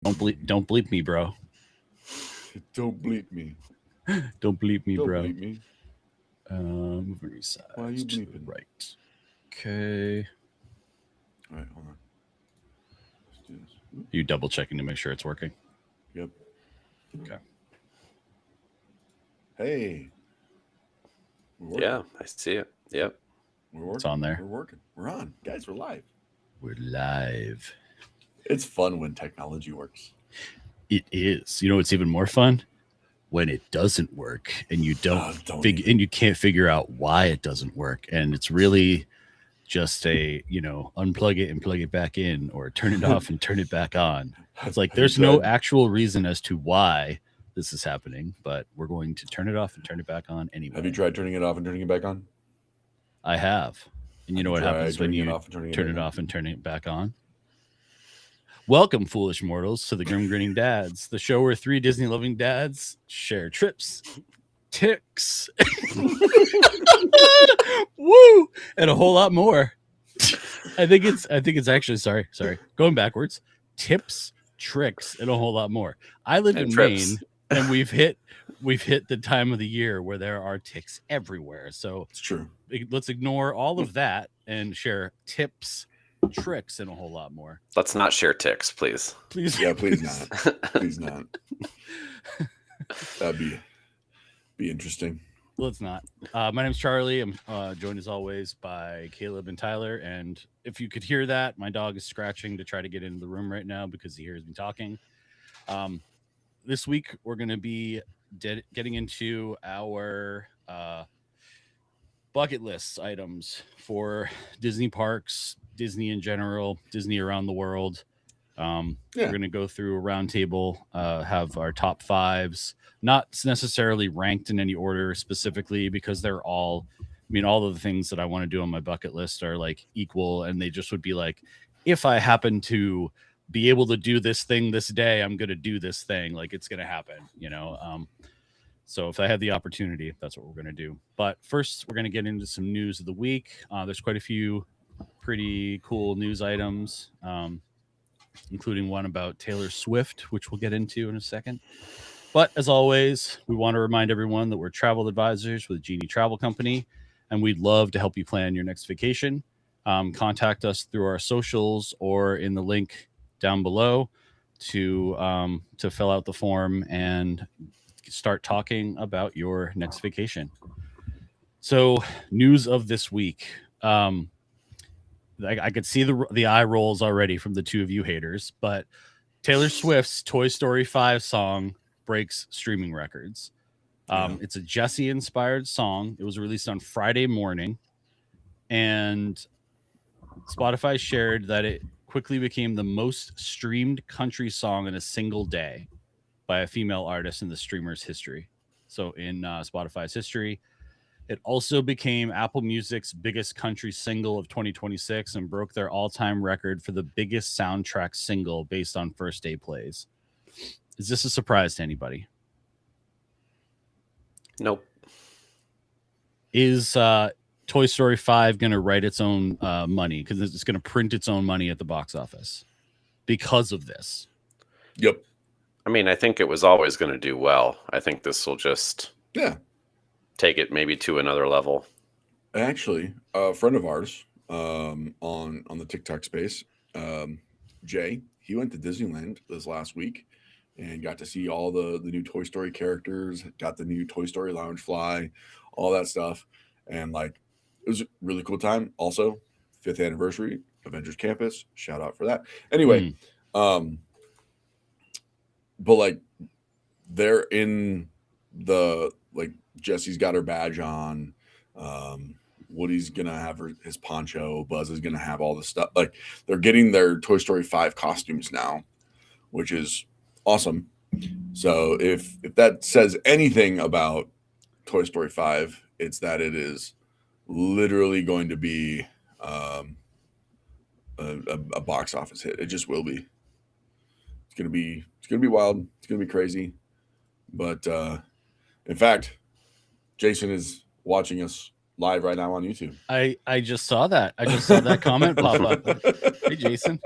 Don't bleep me, bro. Don't bleep me. Don't bleep me, Don't bro. bleep me. Moving these Why are sides you to the bleeping? right. Okay. All right, hold on. Let's do this. Oop. You double checking to make sure it's working. Yep. Okay. Hey, we're working. Yeah, I see it. Yep. We're It's working. on there. We're working. We're on. Guys, we're live. We're live. It's fun when technology works. It is. You know what's even more fun? When it doesn't work and you Don't figure even. and you can't figure out why it doesn't work. And it's really just unplug it and plug it back in or turn it off and turn it back on. It's like Have you there's no tried? actual reason as to why this is happening, but we're going to turn it off and turn it back on Have you anyway. tried turning it off and turning it back on? I have. And you Have know you what tried happens when turning it you off and turning it turn back it on? off and turn it back on? Welcome, foolish mortals, to the Grim Grinning Dads, the show where three Disney loving dads share trips, ticks, woo, and a whole lot more. I think it's actually sorry. Going backwards. Tips, tricks, and a whole lot more. I live And in trips. Maine and we've hit the time of the year where there are ticks everywhere. So It's true. let's ignore all of that and share tips, tricks, and a whole lot more. Let's not share ticks, please. Please. Yeah, please not. Please not. That'd be interesting. Let's not. My name's Charlie. I'm joined as always by Caleb and Tyler. And if you could hear that, my dog is scratching to try to get into the room right now because he hears me talking. This week, we're going to be getting into our bucket list items for Disney parks, Disney in general, Disney around the world. Yeah. We're going to go through a roundtable, have our top fives, not necessarily ranked in any order specifically because they're all, all of the things that I want to do on my bucket list are like equal, and they just would be like, if I happen to be able to do this thing this day, I'm going to do this thing. Like it's going to happen. So if I had the opportunity, that's what we're going to do. But first, we're going to get into some news of the week. There's quite a few pretty cool news items, including one about Taylor Swift, which we'll get into in a second. But as always, we want to remind everyone that we're travel advisors with Genie Travel Company, and we'd love to help you plan your next vacation. Contact us through our socials or in the link down below to fill out the form and start talking about your next vacation. So, news of this week. I could see the eye rolls already from the two of you haters, but Taylor Swift's Toy Story 5 song breaks streaming records. It's a Jessie inspired song. It was released on Friday morning, and Spotify shared that it quickly became the most streamed country song in a single day by a female artist in the streamer's history. So in Spotify's history, it also became Apple Music's biggest country single of 2026 and broke their all-time record for the biggest soundtrack single based on first day plays. Is this a surprise to anybody? Nope. Is Toy Story 5 going to write its own money because it's going to print its own money at the box office because of this? Yep. I mean, I think it was always going to do well. I think this will just take it maybe to another level. Actually, a friend of ours on the TikTok space, Jay, he went to Disneyland this last week and got to see all the new Toy Story characters, got the new Toy Story Loungefly, all that stuff. And like, it was a really cool time. Also, 5th anniversary, Avengers Campus. Shout out for that. Anyway, but like, they're in the, like, Jessie's got her badge on. Woody's gonna have his poncho. Buzz is gonna have all the stuff. Like, they're getting their Toy Story 5 costumes now, which is awesome. So if that says anything about Toy Story 5, it's that it is literally going to be a box office hit. It just will be. It's gonna be wild. It's gonna be crazy. But in fact, Jason is watching us live right now on YouTube. I just saw that. I just saw that comment pop up. Hey, Jason.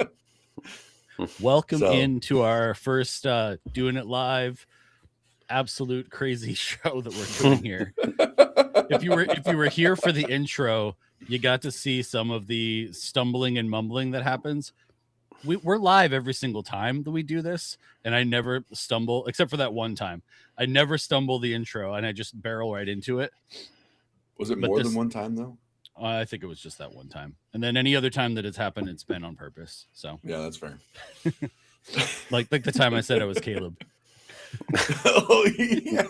Welcome into our first doing it live, absolute crazy show that we're doing here. If you were here for the intro, you got to see some of the stumbling and mumbling that happens. We're live every single time that we do this, and I never stumble except for that one time. I never stumble the intro, and I just barrel right into it. Was it more than one time though? I think it was just that one time, and then any other time that it's happened, it's been on purpose. So yeah, that's fair. like the time I said I was Caleb. Oh yeah.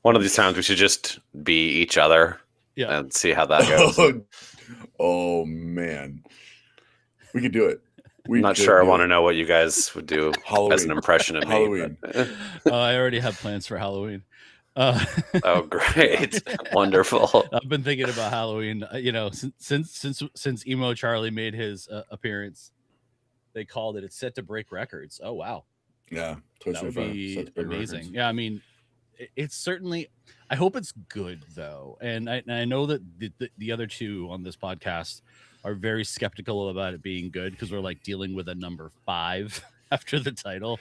One of these times we should just be each other, and see how that goes. Oh man, we could do it. I'm not sure I want to know what you guys would do as an impression of Halloween. me. I already have plans for Halloween. Oh, great. Wonderful. I've been thinking about Halloween, since Emo Charlie made his appearance. They called it, it's set to break records. Oh, wow. Yeah. That would be amazing. Records. Yeah. I mean, it's certainly, I hope it's good though. And I know that the other two on this podcast are very skeptical about it being good because we're like dealing with a number 5 after the title.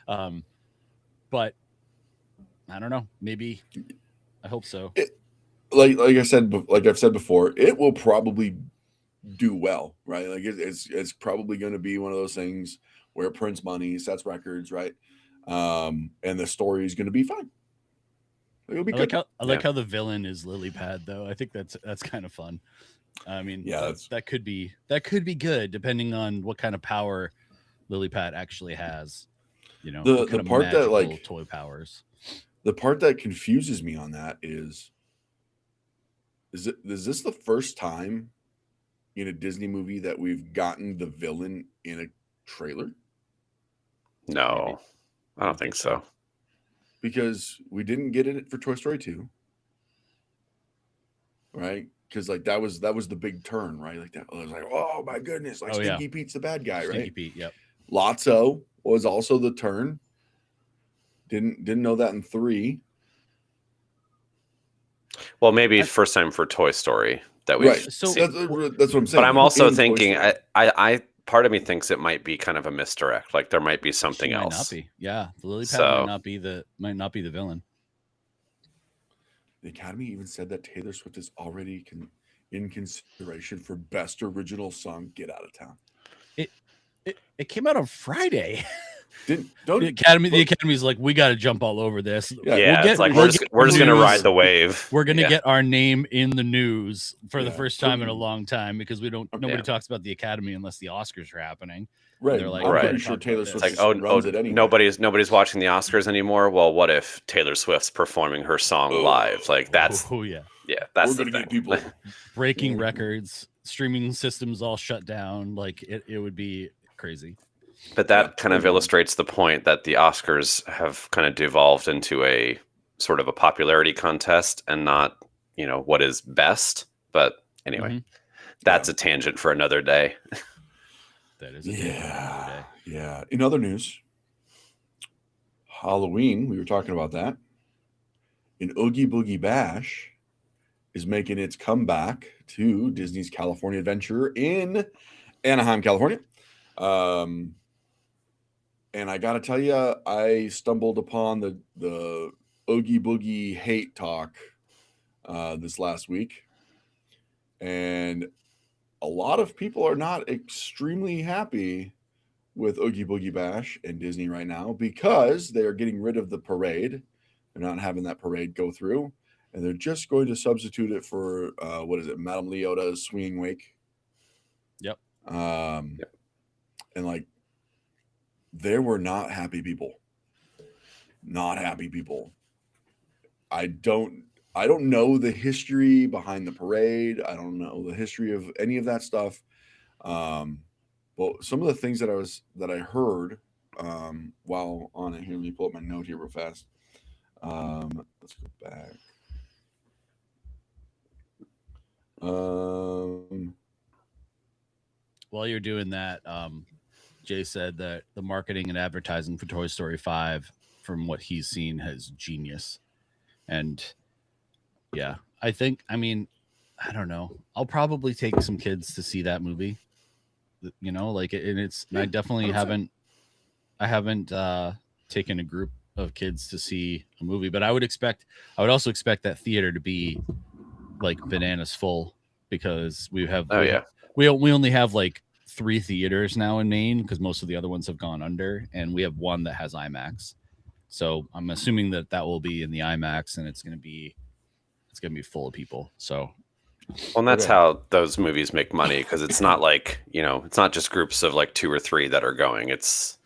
But I don't know. Maybe. I hope so. Like I've said before, it will probably do well, right? Like it's probably going to be one of those things where it prints money, sets records, right? And the story is going to be fine. It'll be good. I like how the villain is Lily Pad, though. I think that's kind of fun. I mean, yeah, that could be good depending on what kind of power Lily Pad actually has. You know, the part that like toy powers. The part that confuses me on that is this the first time in a Disney movie that we've gotten the villain in a trailer? No, I don't think so. Because we didn't get it for Toy Story 2. Right? Because like that was the big turn, right? Like that I was like, oh my goodness, like Stinky Pete's the bad guy, right? Stinky Pete, yep. Lotso was also the turn. Didn't know that in 3. Well, maybe first time for Toy Story that we've so that's what I'm saying. But I'm also thinking, I part of me thinks it might be kind of a misdirect. Like there might be something else. Might not be. Yeah, the Lily Pad might not be the villain. The Academy even said that Taylor Swift is already in consideration for Best Original Song. Get Out of Town. It came out on Friday. The Academy's like, we got to jump all over this. Yeah, it's like we're just gonna ride the wave. We're gonna get our name in the news for the first time in a long time because nobody talks about the Academy unless the Oscars are happening. Right. They're like, I'm pretty sure Taylor Swift runs it anyway. Nobody's watching the Oscars anymore. Well, what if Taylor Swift's performing her song live? Like that's that's we're gonna get people breaking records, streaming systems all shut down. Like it would be crazy. But that kind of illustrates the point that the Oscars have kind of devolved into a sort of a popularity contest and not, what is best. But anyway, that's a tangent for another day. That is a tangent for another day. Yeah. In other news, Halloween, we were talking about that. An Oogie Boogie Bash is making its comeback to Disney's California Adventure in Anaheim, California. And I gotta tell you, I stumbled upon the Oogie Boogie hate talk this last week, and a lot of people are not extremely happy with Oogie Boogie Bash and Disney right now because they are getting rid of the parade. They're not having that parade go through, and they're just going to substitute it for Madame Leota's Swinging Wake. Yep. And like. There were not happy people. Not happy people. I don't know the history behind the parade. I don't know the history of any of that stuff. But some of the things that I heard while on it here, let me pull up my note here real fast. Let's go back. While you're doing that, Jay said that the marketing and advertising for Toy Story 5, from what he's seen, has genius. And I don't know. I'll probably take some kids to see that movie. you know, like and it's and I definitely 100%. haven't taken a group of kids to see a movie, but I would also expect that theater to be like bananas full, because we only have like 3 theaters now in Maine, because most of the other ones have gone under, and we have one that has IMAX. So I'm assuming that will be in the IMAX, and it's gonna be full of people. So Well, and that's how those movies make money, because it's not like, it's not just groups of like 2 or 3 that are going. It's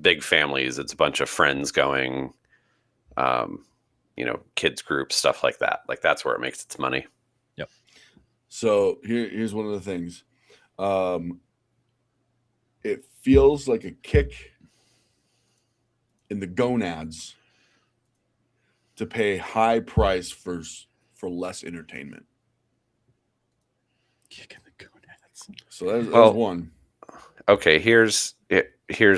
big families. It's a bunch of friends going, kids groups, stuff like that. Like that's where it makes its money. Yep. So here's one of the things. It feels like a kick in the gonads to pay high price for less entertainment. Kick in the gonads. So that's one. Okay, here's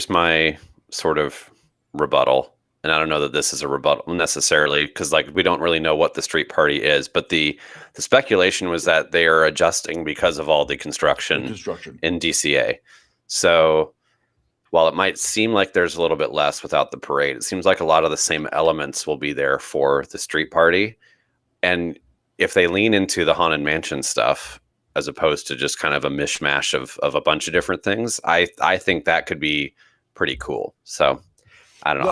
my sort of rebuttal. And I don't know that this is a rebuttal necessarily, because like we don't really know what the street party is, but the speculation was that they are adjusting because of all the construction in DCA. So while it might seem like there's a little bit less without the parade, it seems like a lot of the same elements will be there for the street party. And if they lean into the Haunted Mansion stuff, as opposed to just kind of a mishmash of a bunch of different things, I think that could be pretty cool. So I don't know.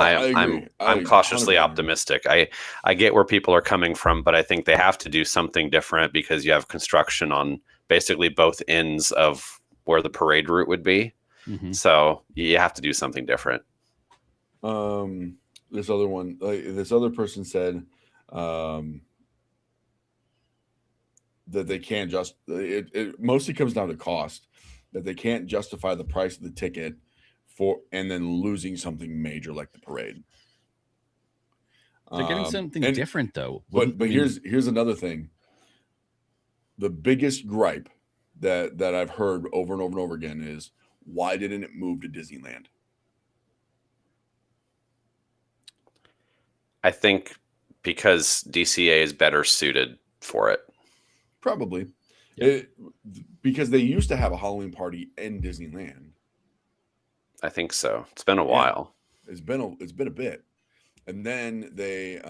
I'm cautiously 100%. Optimistic. I get where people are coming from, but I think they have to do something different, because you have construction on basically both ends of where the parade route would be. So you have to do something different. This other one, this other person said that they can't it mostly comes down to cost, that they can't justify the price of the ticket and then losing something major like the parade. They're getting something different though. But here's another thing. The biggest gripe that I've heard over and over and over again is, why didn't it move to Disneyland? I think because DCA is better suited for it. Probably. Yep. Because they used to have a Halloween party in Disneyland. I think so. It's been a while. It's been a bit. And then they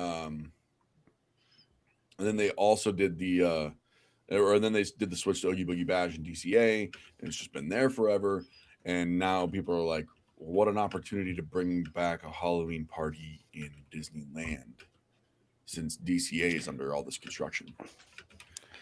also did then they did the switch to Oogie Boogie Bash in DCA, and it's just been there forever. And now people are like, what an opportunity to bring back a Halloween party in Disneyland, since DCA is under all this construction.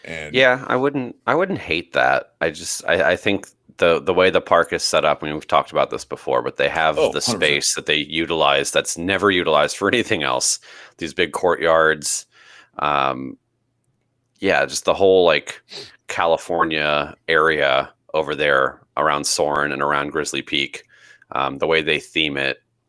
And yeah, I wouldn't hate that. I think the way the park is set up, I mean, we've talked about this before, but they have the 100%. Space that they utilize that's never utilized for anything else. These big courtyards. Just the whole like California area over there around Soarin' and around Grizzly Peak. The way they theme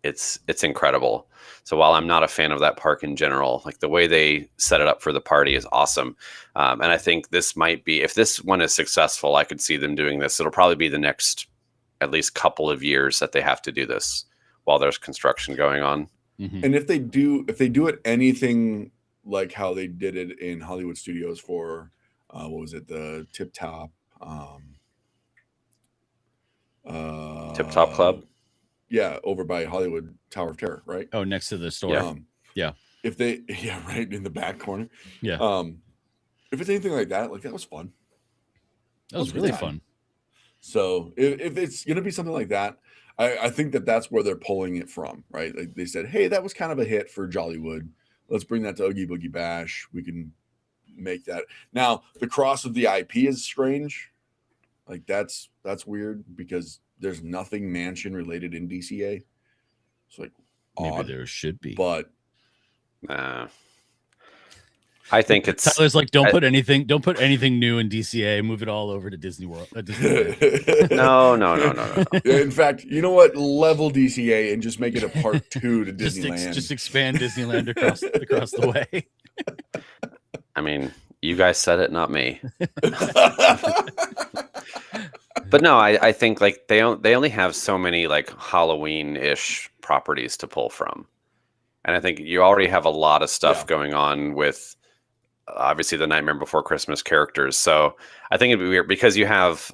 it's incredible. So while I'm not a fan of that park in general, like the way they set it up for the party is awesome. And I think this might be, if this one is successful, I could see them doing this. It'll probably be the next at least couple of years that they have to do this while there's construction going on. And if they do it anything like how they did it in Hollywood Studios for what was it, the Tip Top Club? Yeah, over by Hollywood Tower of Terror, right? Oh, next to the store. Yeah. If they, right in the back corner. Yeah. If it's anything like that was fun. That was really fun. So if it's going to be something like that, I think that's where they're pulling it from, right? Like they said, hey, that was kind of a hit for Jollywood. Let's bring that to Oogie Boogie Bash. We can make that. Now, the cross of the IP is strange. Like that's weird, because there's nothing mansion related in DCA. It's like maybe odd, there should be, but I think it's Tyler's like, don't put anything new in DCA. Move it all over to Disney World. No. Yeah, in fact, you know what? Level DCA and just make it a part 2 to Disneyland. Just expand Disneyland across the way. I mean, you guys said it, not me. But no, I think like they only have so many like Halloween-ish properties to pull from. And I think you already have a lot of stuff going on with obviously the Nightmare Before Christmas characters. So I think it'd be weird because you have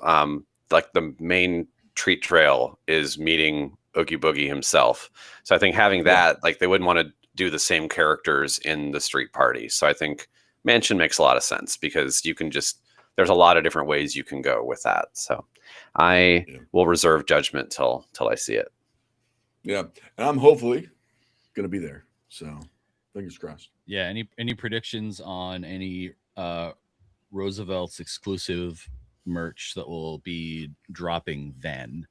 like the main treat trail is meeting Oogie Boogie himself. So I think having that, like, they wouldn't want to do the same characters in the street party. So I think Mansion makes a lot of sense because you can just, there's a lot of different ways you can go with that. So I will reserve judgment till I see it. Yeah, and I'm hopefully gonna be there. So fingers crossed. Yeah. Any predictions on any Roosevelt's exclusive merch that will be dropping then?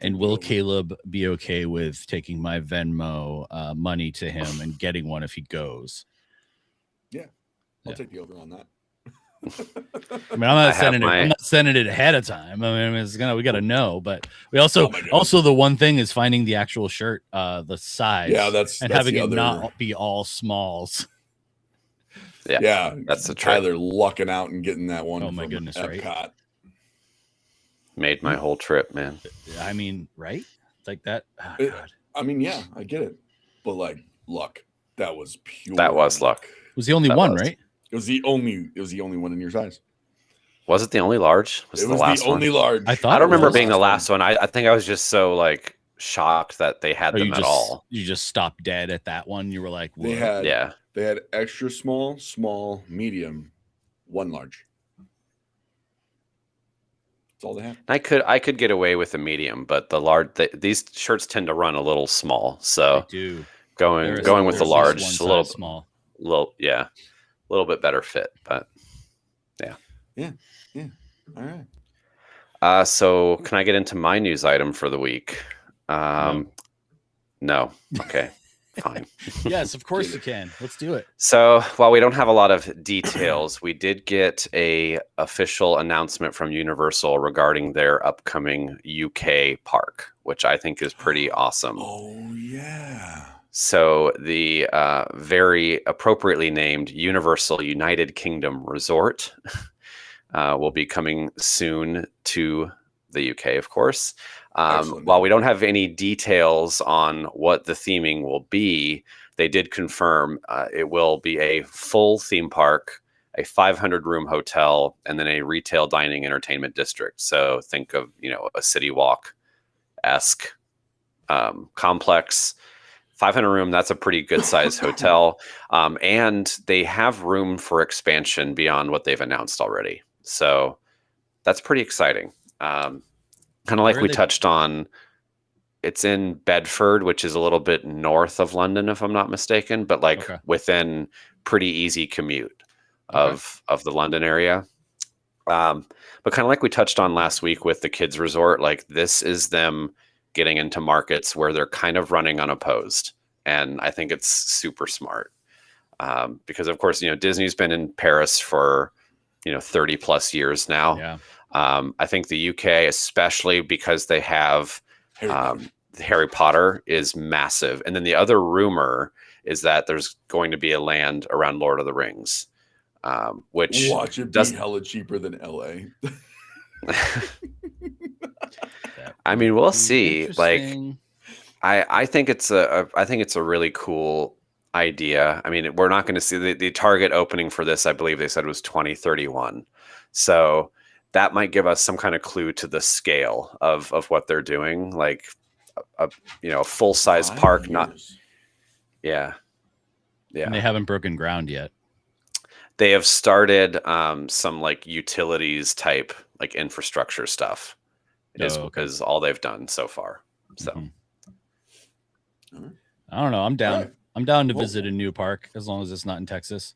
And will Caleb be okay with taking my Venmo money to him and getting one if he goes? Yeah, I'll take the over on that. I mean, I'm not sending it ahead of time. I mean, we got to know, but we also the one thing is finding the actual shirt, the size. Yeah, that's having it not be all smalls. Yeah, that's the trick. Tyler lucking out and getting that one. Oh my goodness, Epcot. right? Made my whole trip, man. I mean, right? Like that. Oh, God. I mean, yeah, I get it, but like luck. That was pure. That was luck. It was the only one, right? It was the only one in your size. Was it the only large? It was the only large. I thought. I don't remember being the last one. I think I was just so like shocked that they had them at all. You just stopped dead at that one. You were like, whoa. They had extra small, medium, one large. That's all they had. I could get away with a medium, but the large, these shirts tend to run a little small. So going with the large, a little small, a little bit better fit, but yeah. All right. So can I get into my news item for the week? No. Okay. Fine. Yes, of course you can. Let's do it. So while we don't have a lot of details, we did get a official announcement from Universal regarding their upcoming UK park, which I think is pretty awesome. Oh yeah. So the very appropriately named Universal United Kingdom Resort will be coming soon to the UK, of course. While we don't have any details on what the theming will be, they did confirm it will be a full theme park, a 500-room hotel, and then a retail dining entertainment district. So think of, a City Walk-esque complex. 500-room, that's a pretty good-sized hotel. And they have room for expansion beyond what they've announced already. So that's pretty exciting. Kind of like we touched on, it's in Bedford, which is a little bit north of London, if I'm not mistaken, but within pretty easy commute of the London area. But kind of like we touched on last week with the kids resort, like this is them getting into markets where they're kind of running unopposed. And I think it's super smart because, of course, Disney's been in Paris for, 30 plus years now. Yeah. I think the UK, especially because they have Harry Potter, is massive. And then the other rumor is that there's going to be a land around Lord of the Rings, which watch it be hella cheaper than LA. I mean, we'll see. Like, I think it's a really cool idea. I mean, we're not going to see the target opening for this. I believe they said was 2031. So that might give us some kind of clue to the scale of what they're doing. Like a full size park, Yeah. And they haven't broken ground yet. They have started some like utilities type, like infrastructure stuff. Is all they've done so far. So I don't know. I'm down. Right. I'm down to visit a new park as long as it's not in Texas.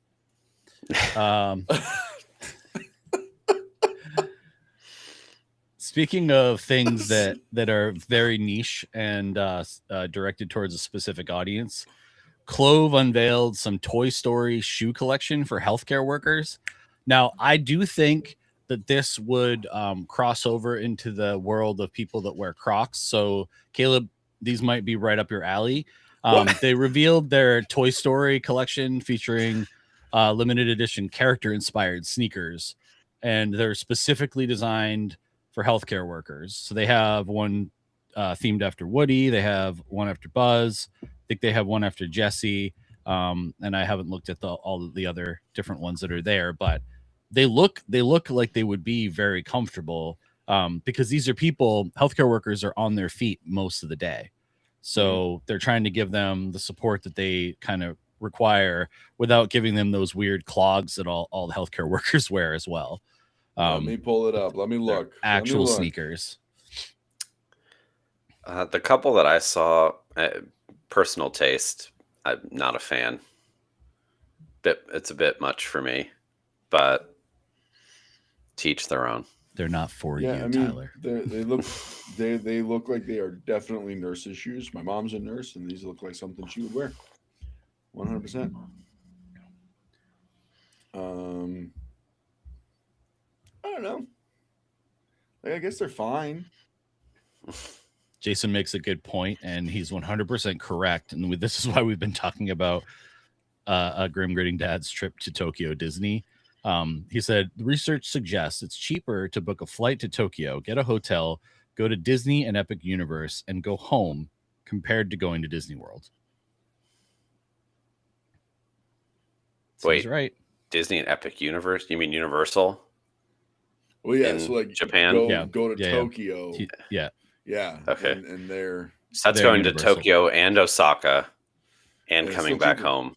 Speaking of things that are very niche and directed towards a specific audience, Clove unveiled some Toy Story shoe collection for healthcare workers. Now, I do think that this would cross over into the world of people that wear Crocs. So, Caleb, these might be right up your alley. They revealed their Toy Story collection featuring limited edition character-inspired sneakers, and they're specifically designed for healthcare workers. So they have one themed after Woody. They have one after Buzz. I think they have one after Jesse. And I haven't looked at all of the other different ones that are there, but they look like they would be very comfortable. because these are people, healthcare workers are on their feet most of the day. So they're trying to give them the support that they kind of require without giving them those weird clogs that all the healthcare workers wear as well. Let me pull it up. Let me look. Actual sneakers. The couple that I saw, personal taste, I'm not a fan. It's a bit much for me, but teach their own. They're not for Yeah, you, I mean, Tyler. they look like they are definitely nurses' shoes. My mom's a nurse, and these look like something she would wear. 100%. I don't know. Like, I guess they're fine. Jason makes a good point, and he's 100% correct. And this is why we've been talking about a Grim Gritting Dad's trip to Tokyo Disney. He said, the research suggests it's cheaper to book a flight to Tokyo, get a hotel, go to Disney and Epic Universe, and go home compared to going to Disney World. Wait, Seems right. Disney and Epic Universe? You mean Universal? Well, yeah, In so like Japan? go to Yeah. Tokyo. Yeah. Yeah. Okay. And they're So that's They're going Universal. to Tokyo and Osaka and Yeah, coming still back cheaper. home.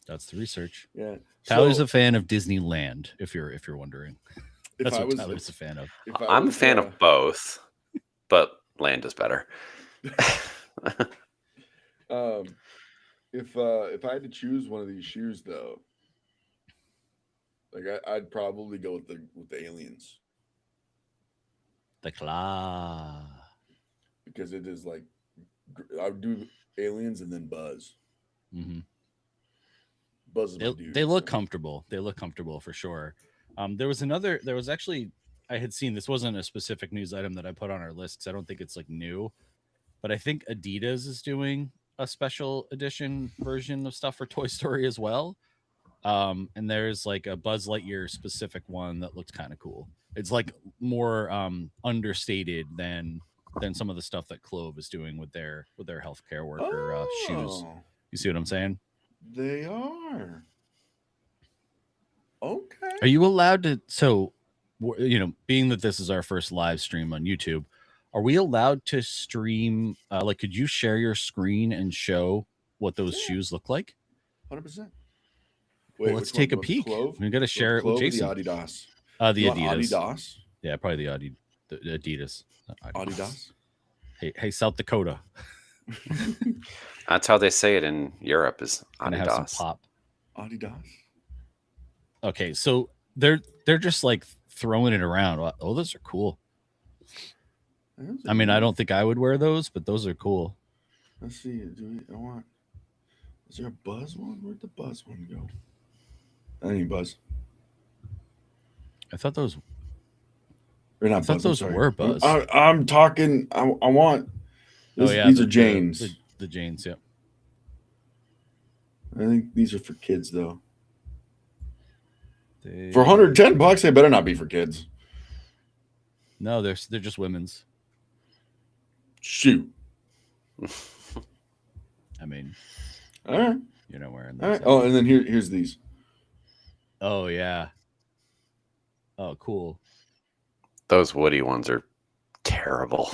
That's the research. yeah. Tyler's So, a fan of Disneyland, if you're wondering. if That's I what was Tyler's a fan of. if I I'm a was, fan of both, but land is better. if I had to choose one of these shoes though, like I'd probably go with the aliens The claw. because it is like I would do aliens and then Buzz. Mm-hmm. Buzz is my dude. They look so. comfortable. They look comfortable for sure. There was actually, I had seen, this wasn't a specific news item that I put on our list because I don't think it's like new, but I think Adidas is doing a special edition version of stuff for Toy Story as well. And there's like a Buzz Lightyear specific one that looked kind of cool. It's like more understated than some of the stuff that Clove is doing with their healthcare worker shoes. Oh, You see what I'm saying? they are. Okay. Are you allowed to? So, being that this is our first live stream on YouTube, are we allowed to stream? Like, could you share your screen and show what those shoes look like? 100%. Well, let's take a peek. We got to share it with Jason. The Adidas. The You want Adidas. Adidas. Yeah, probably the Adidas. Adidas. Hey, South Dakota. That's how they say it in Europe is Gonna have some Adidas. pop. Adidas. Okay, so they're just like throwing it around. Oh, those are cool. I mean, I don't think I would wear those, but those are cool. Let's see. Is there a Buzz one? Where'd the Buzz one go? That ain't Buzz. I thought those. Or not I thought Buzz, I'm those sorry. were Buzz. I'm talking. I want. These are Janes. The Janes, yeah. I think these are for kids though. For $110, they better not be for kids. No, they're just women's. Shoot. I mean, All right. you're not wearing All those. right. Oh, and then here's these. Oh yeah. Oh, cool. Those Woody ones are terrible.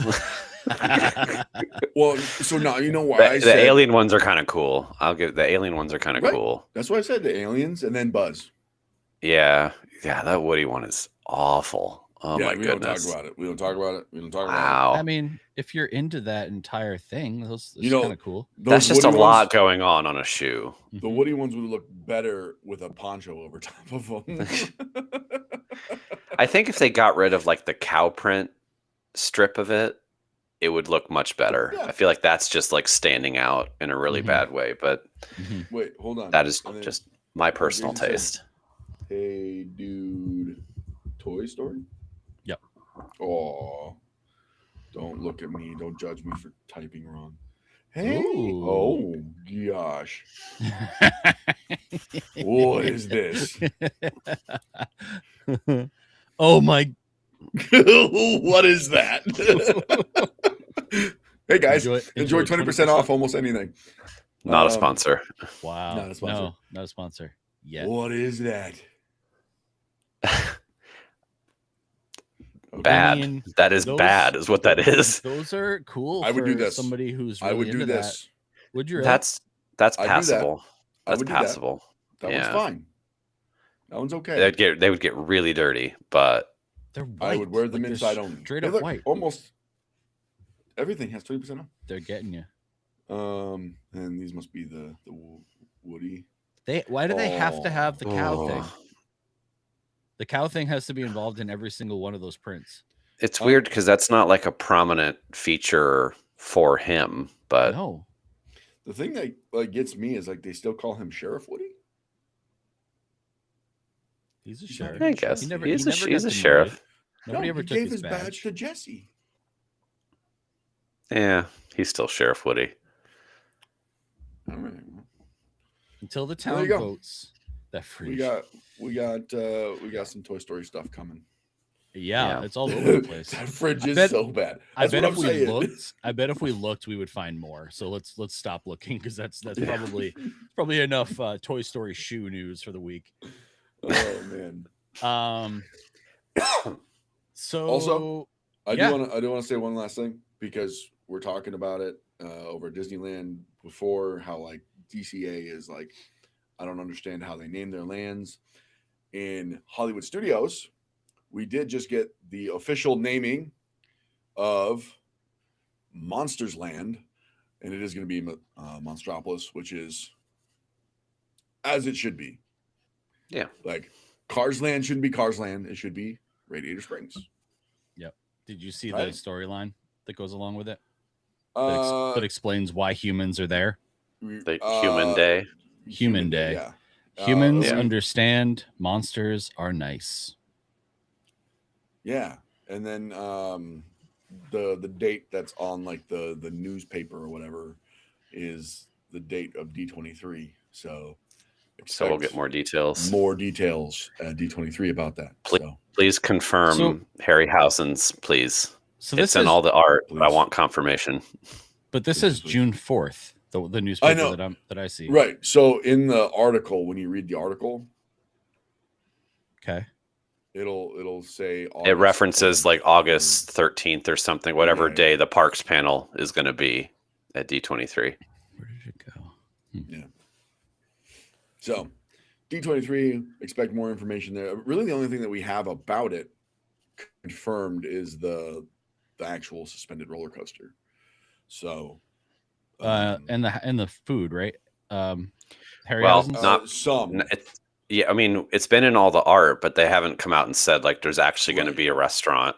Well, so now you know why The alien ones are kind of cool. The alien ones are kind of Right. cool. That's why I said the aliens and then Buzz. Yeah, that Woody one is awful. Oh my we goodness! don't talk about it. We don't talk about it. Wow, I mean, if you're into that entire thing, those You know, kind of cool. that's just Woody a lot ones- going on a shoe. The Woody ones would look better with a poncho over top of them. I think if they got rid of like the cow print strip of it, it would look much better. Yeah. I feel like that's just like standing out in a really Mhm. bad way, but Mhm. Wait, hold on. that is And then, just my personal Jason said- taste. Hey, dude, Toy Story? Yep. Oh, don't look at me. Don't judge me for typing wrong. Hey. Ooh. Oh, gosh. What is this? Oh my! What is that? Hey, guys, enjoy 20% off almost anything. Not a Um, sponsor. Wow! Not a sponsor. No, not a sponsor. Yeah. What is that? bad. I mean, that is those- bad, is what that is. Those are cool. I would for do this. Somebody who's I really would do into this. That. Would you? Really? That's I'd do that. passable. I That's would do that. passable. That Yeah. one's fine. That one's okay. They would get really dirty, but They're white. I would wear them they're inside only. Straight Hey, up look, white. almost everything has 20% off. They're getting you. And these must be the Woody. Why do they have to have the cow thing? Oh. The cow thing has to be involved in every single one of those prints. It's weird because that's not like a prominent feature for him. But No. The thing that like gets me is like they still call him Sheriff Woody. He's a He's sheriff. not I a guess He never- he's he a, never he's got a demoted. sheriff. Nobody No, ever he took gave his his badge to Jesse. Yeah, he's still Sheriff Woody. All right. until the There you town go. votes. That We fridge. got some Toy Story stuff coming. Yeah, Yeah. it's all over the place. That fridge I is bet- so bad. I That's bet what if I'm we saying. looked, we would find more. So let's stop looking because that's Yeah. probably enough Toy Story shoe news for the week. Oh man. So Also, I Yeah. do want to say one last thing because we're talking about it over at Disneyland before how like DCA is like I don't understand how they name their lands. In Hollywood Studios, we did just get the official naming of Monsters Land, and it is going to be Monstropolis, which is as it should be. Yeah. Like Cars Land shouldn't be Cars Land; it should be Radiator Springs. did you see Right. the storyline that goes along with it? Uh, That explains why humans are there. The Human Day. Human Day. Yeah. Humans yeah. understand monsters are nice. Yeah, and then the date that's on like the newspaper or whatever is the date of D23. So So we'll get expect more details. more details at D23 about that. Please. So Please confirm So- Harryhausen's, please. So this It's in is all the art, but I Please. want confirmation. but this Please, is please. June 4th. The newspaper know. that I see. right. So in the article, when you read the article, Okay. it'll say It August references like 23rd. August 13th or something, whatever Yeah. day the parks panel is going to be at D23. Where did it go? So D23, expect more information there. Really, the only thing that we have about it confirmed is the actual suspended roller coaster. So, And the food, right? Harry Well, Harryhausen's? not- some. Yeah, I mean, it's been in all the art, but they haven't come out and said like there's actually going to Right. be a restaurant.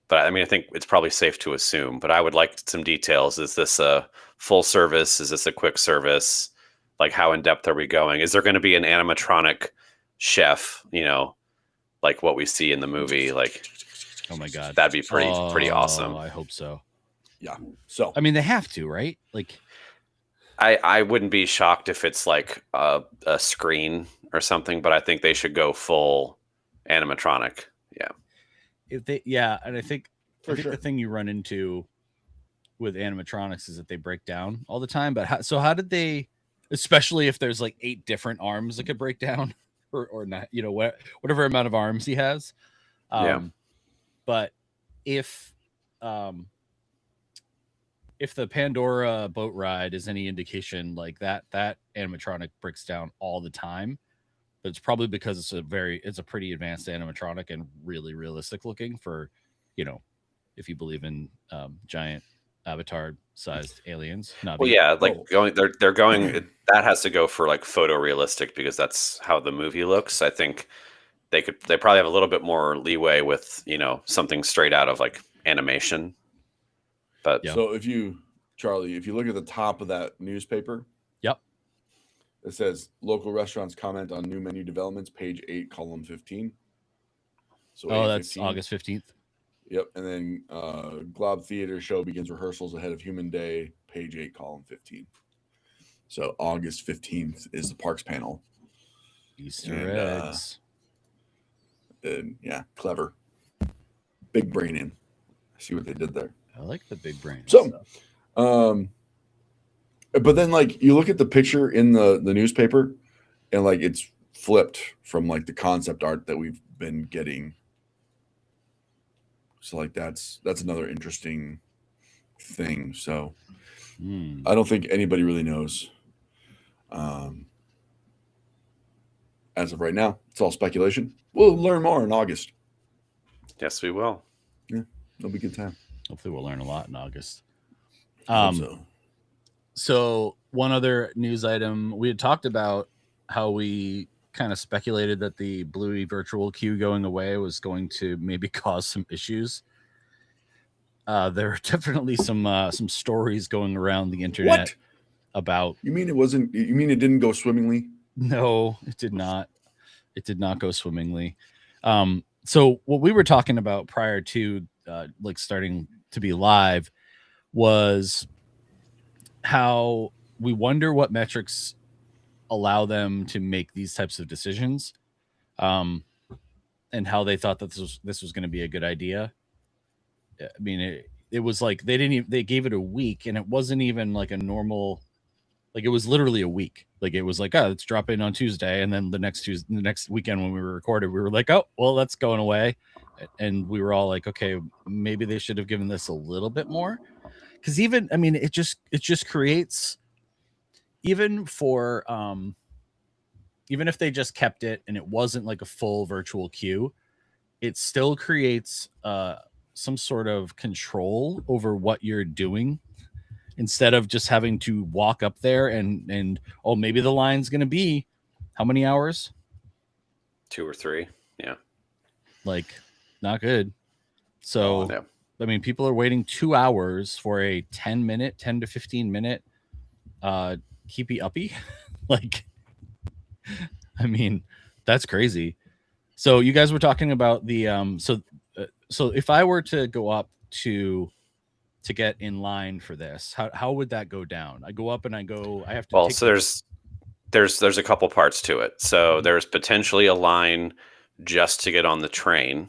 But I mean, I think it's probably safe to assume. But I would like some details. Is this a full service? Is this a quick service? Like, how in depth are we going? Is there going to be an animatronic chef? You know, like what we see in the movie. Like, Oh my god. that'd be pretty awesome. I hope so. So I mean, they have to, right? Like, I wouldn't be shocked if it's like a screen or something, but I think they should go full animatronic. Yeah. if they, and I think the thing you run into with animatronics is that they break down all the time. But how did they, especially if there's like 8 different arms that could break down, or not, whatever amount of arms he has. Yeah. But if the Pandora boat ride is any indication, like that animatronic breaks down all the time. But it's probably because it's a pretty advanced animatronic and really realistic looking for, if you believe in giant avatar sized aliens. Well, yeah, like they're going. That has to go for like photorealistic because that's how the movie looks. I think they probably have a little bit more leeway with something straight out of like animation. But Yeah. So Charlie, if you look at the top of that newspaper, Yep. it says local restaurants comment on new menu developments, page 8, column 15. So that's 8/15. August 15th. Yep. And then Glob Theater show begins rehearsals ahead of Human Day, page 8, column 15. So August 15th is the parks panel. Easter And, eggs. And yeah, clever. Big brain in. See what they did there. I like the big brain. So, but then like you look at the picture in the newspaper and like it's flipped from like the concept art that we've been getting So like that's another interesting thing. So Hmm. I don't think anybody really knows. As of right now, it's all speculation. We'll learn more in August. Yes, we will. Yeah, it'll be a good time. Hopefully, we'll learn a lot in August. I hope so. So one other news item, we had talked about how we kind of speculated that the Bluey virtual queue going away was going to maybe cause some issues. There are definitely some stories going around the internet What? about. You mean it wasn't? You mean it didn't go swimmingly? No, it did not. It did not go swimmingly. So what we were talking about prior to like starting to be live was how we wonder what metrics allow them to make these types of decisions, and how they thought that this was going to be a good idea. I mean, it was like they gave it a week, and it wasn't even like a normal, like it was literally a week. Like it was like, oh, it's dropping on Tuesday, and then the next weekend when we were recorded, we were like, oh, well, that's going away, and we were all like, okay, maybe they should have given this a little bit more, because even, I mean, it just creates, even for even if they just kept it and it wasn't like a full virtual queue, it still creates some sort of control over what you're doing, instead of just having to walk up there and oh, maybe the line's going to be how many hours? 2 or 3. Yeah. Like, not good. So, Yeah. I mean, people are waiting 2 hours for a 10 to 15 minute keepy uppy. Like, I mean, that's crazy. So you guys were talking about the so if I were to go up to get in line for this, how would that go down? I go up and I have to. Well, so there's a couple parts to it. So there's potentially a line just to get on the train,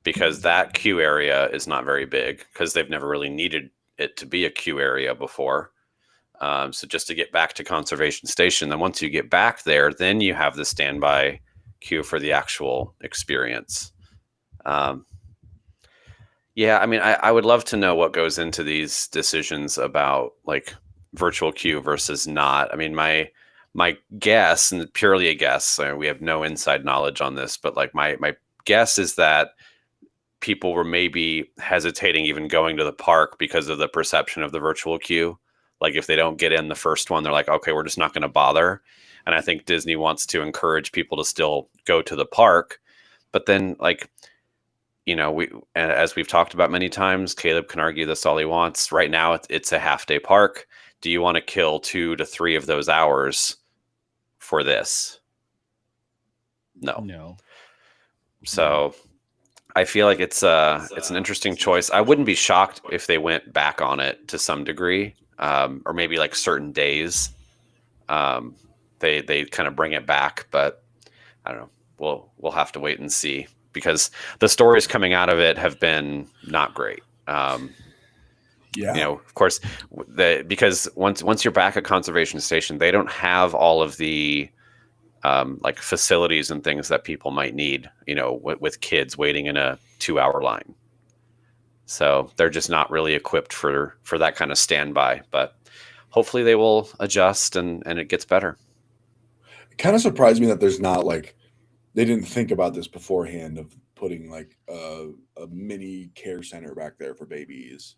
because that queue area is not very big, because they've never really needed it to be a queue area before. So just to get back to Conservation Station, then once you get back there, then you have the standby queue for the actual experience. Yeah, I mean, I would love to know what goes into these decisions about like virtual queue versus not. I mean, my guess, and purely a guess, we have no inside knowledge on this, but like my guess is that people were maybe hesitating even going to the park because of the perception of the virtual queue. Like if they don't get in the first one, they're like, okay, we're just not going to bother. And I think Disney wants to encourage people to still go to the park. But then, like, you know, as we've talked about many times, Caleb can argue this all he wants. Right now, it's a half-day park. Do you want to kill 2 to 3 of those hours for this? No. So I feel like it's an interesting choice. I wouldn't be shocked if they went back on it to some degree, or maybe like certain days. They kind of bring it back, but I don't know. We'll have to wait and see, because the stories coming out of it have been not great. Yeah, you know, of course, because once you're back at Conservation Station, they don't have all of the like facilities and things that people might need, you know, with kids waiting in a 2-hour line. So they're just not really equipped for that kind of standby, but hopefully they will adjust and it gets better. It kind of surprised me that there's not like, they didn't think about this beforehand of putting like a mini care center back there for babies,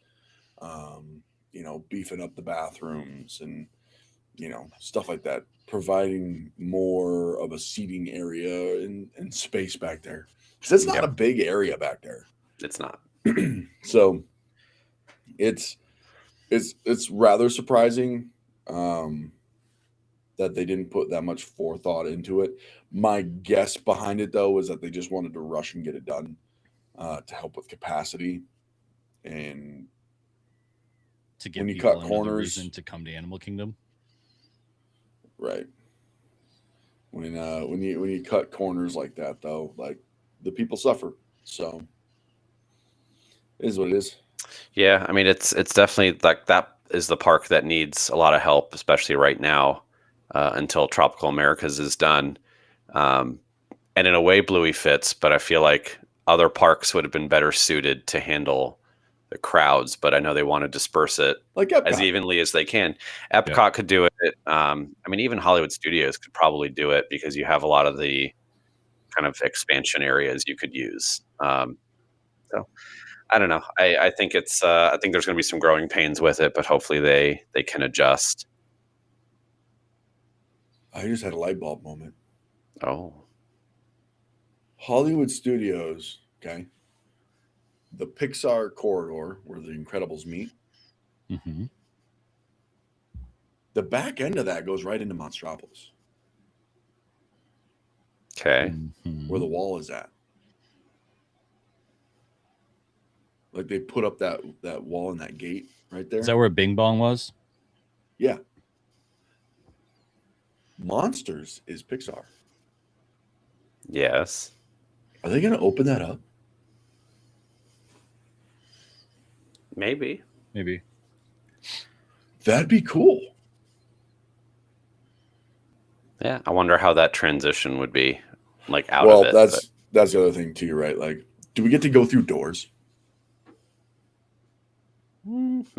you know, beefing up the bathrooms and, you know, stuff like that, providing more of a seating area and space back there. Because it's not a big area back there. It's not. So it's rather surprising that they didn't put that much forethought into it. My guess behind it, though, is that they just wanted to rush and get it done to help with capacity. And to get when you people cut corners to come to Animal Kingdom, right? When you cut corners like that, though, like the people suffer. So it is what it is. Yeah, I mean, it's definitely like that is the park that needs a lot of help, especially right now, until Tropical Americas is done. And in a way, Bluey fits, but I feel like other parks would have been better suited to handle the crowds, but I know they want to disperse it Like Epcot. as evenly as they can. Epcot could do it. I mean, even Hollywood Studios could probably do it because you have a lot of the kind of expansion areas you could use. So I don't know. I think it's I think there's going to be some growing pains with it, but hopefully they can adjust. I just had a light bulb moment. Oh, Hollywood Studios, okay, the Pixar corridor where the Incredibles meet. Mm-hmm. The back end of that goes right into Monstropolis, okay. Mm-hmm. where the wall is at. Like they put up that wall and that gate right there. Is that where Bing Bong was? Yeah. Monsters is Pixar. Yes. Are they going to open that up? Maybe. That'd be cool. Yeah. I wonder how that transition would be, like out Well, of it. that's the other thing too, right? Like, do we get to go through doors,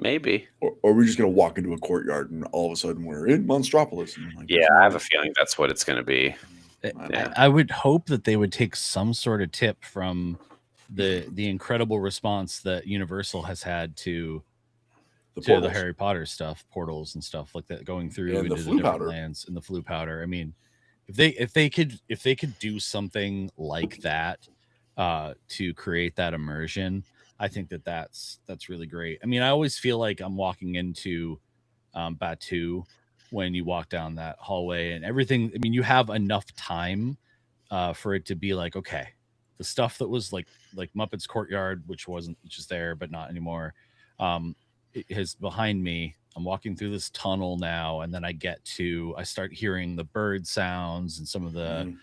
Maybe. or are we just going to walk into a courtyard and all of a sudden we're in Monstropolis? And like, Yeah, I have a feeling that's what it's going to be. Yeah. I would hope that they would take some sort of tip from the incredible response that Universal has had to the portals. Harry Potter stuff, portals and stuff like that, going through And the into Floo different powder. lands and the Floo powder. I mean, if they could do something like that to create that immersion, I think that's really great. I mean, I always feel like I'm walking into Batuu when you walk down that hallway and everything. I mean, you have enough time for it to be like, okay, the stuff that was like Muppets Courtyard, which is there but not anymore, it is behind me. I'm walking through this tunnel now, and then I start hearing the bird sounds and some of the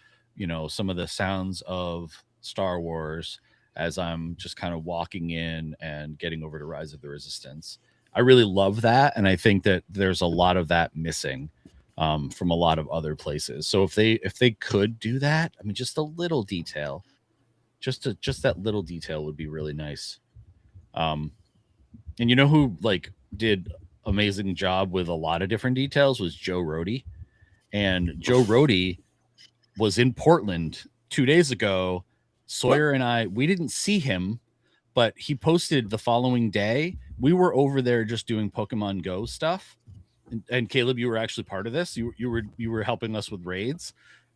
some of the sounds of Star Wars as I'm just kind of walking in and getting over to Rise of the Resistance. I really love that, and I think that there's a lot of that missing from a lot of other places. So if they could do that, I mean, just a little detail, just that little detail would be really nice. And you know who like did amazing job with a lot of different details was Joe Rohde, and Joe Rohde was in Portland 2 days ago. Sawyer and we didn't see him, but he posted the following day. We were over there just doing Pokemon Go stuff. And Caleb, you were actually part of this. You were helping us with raids.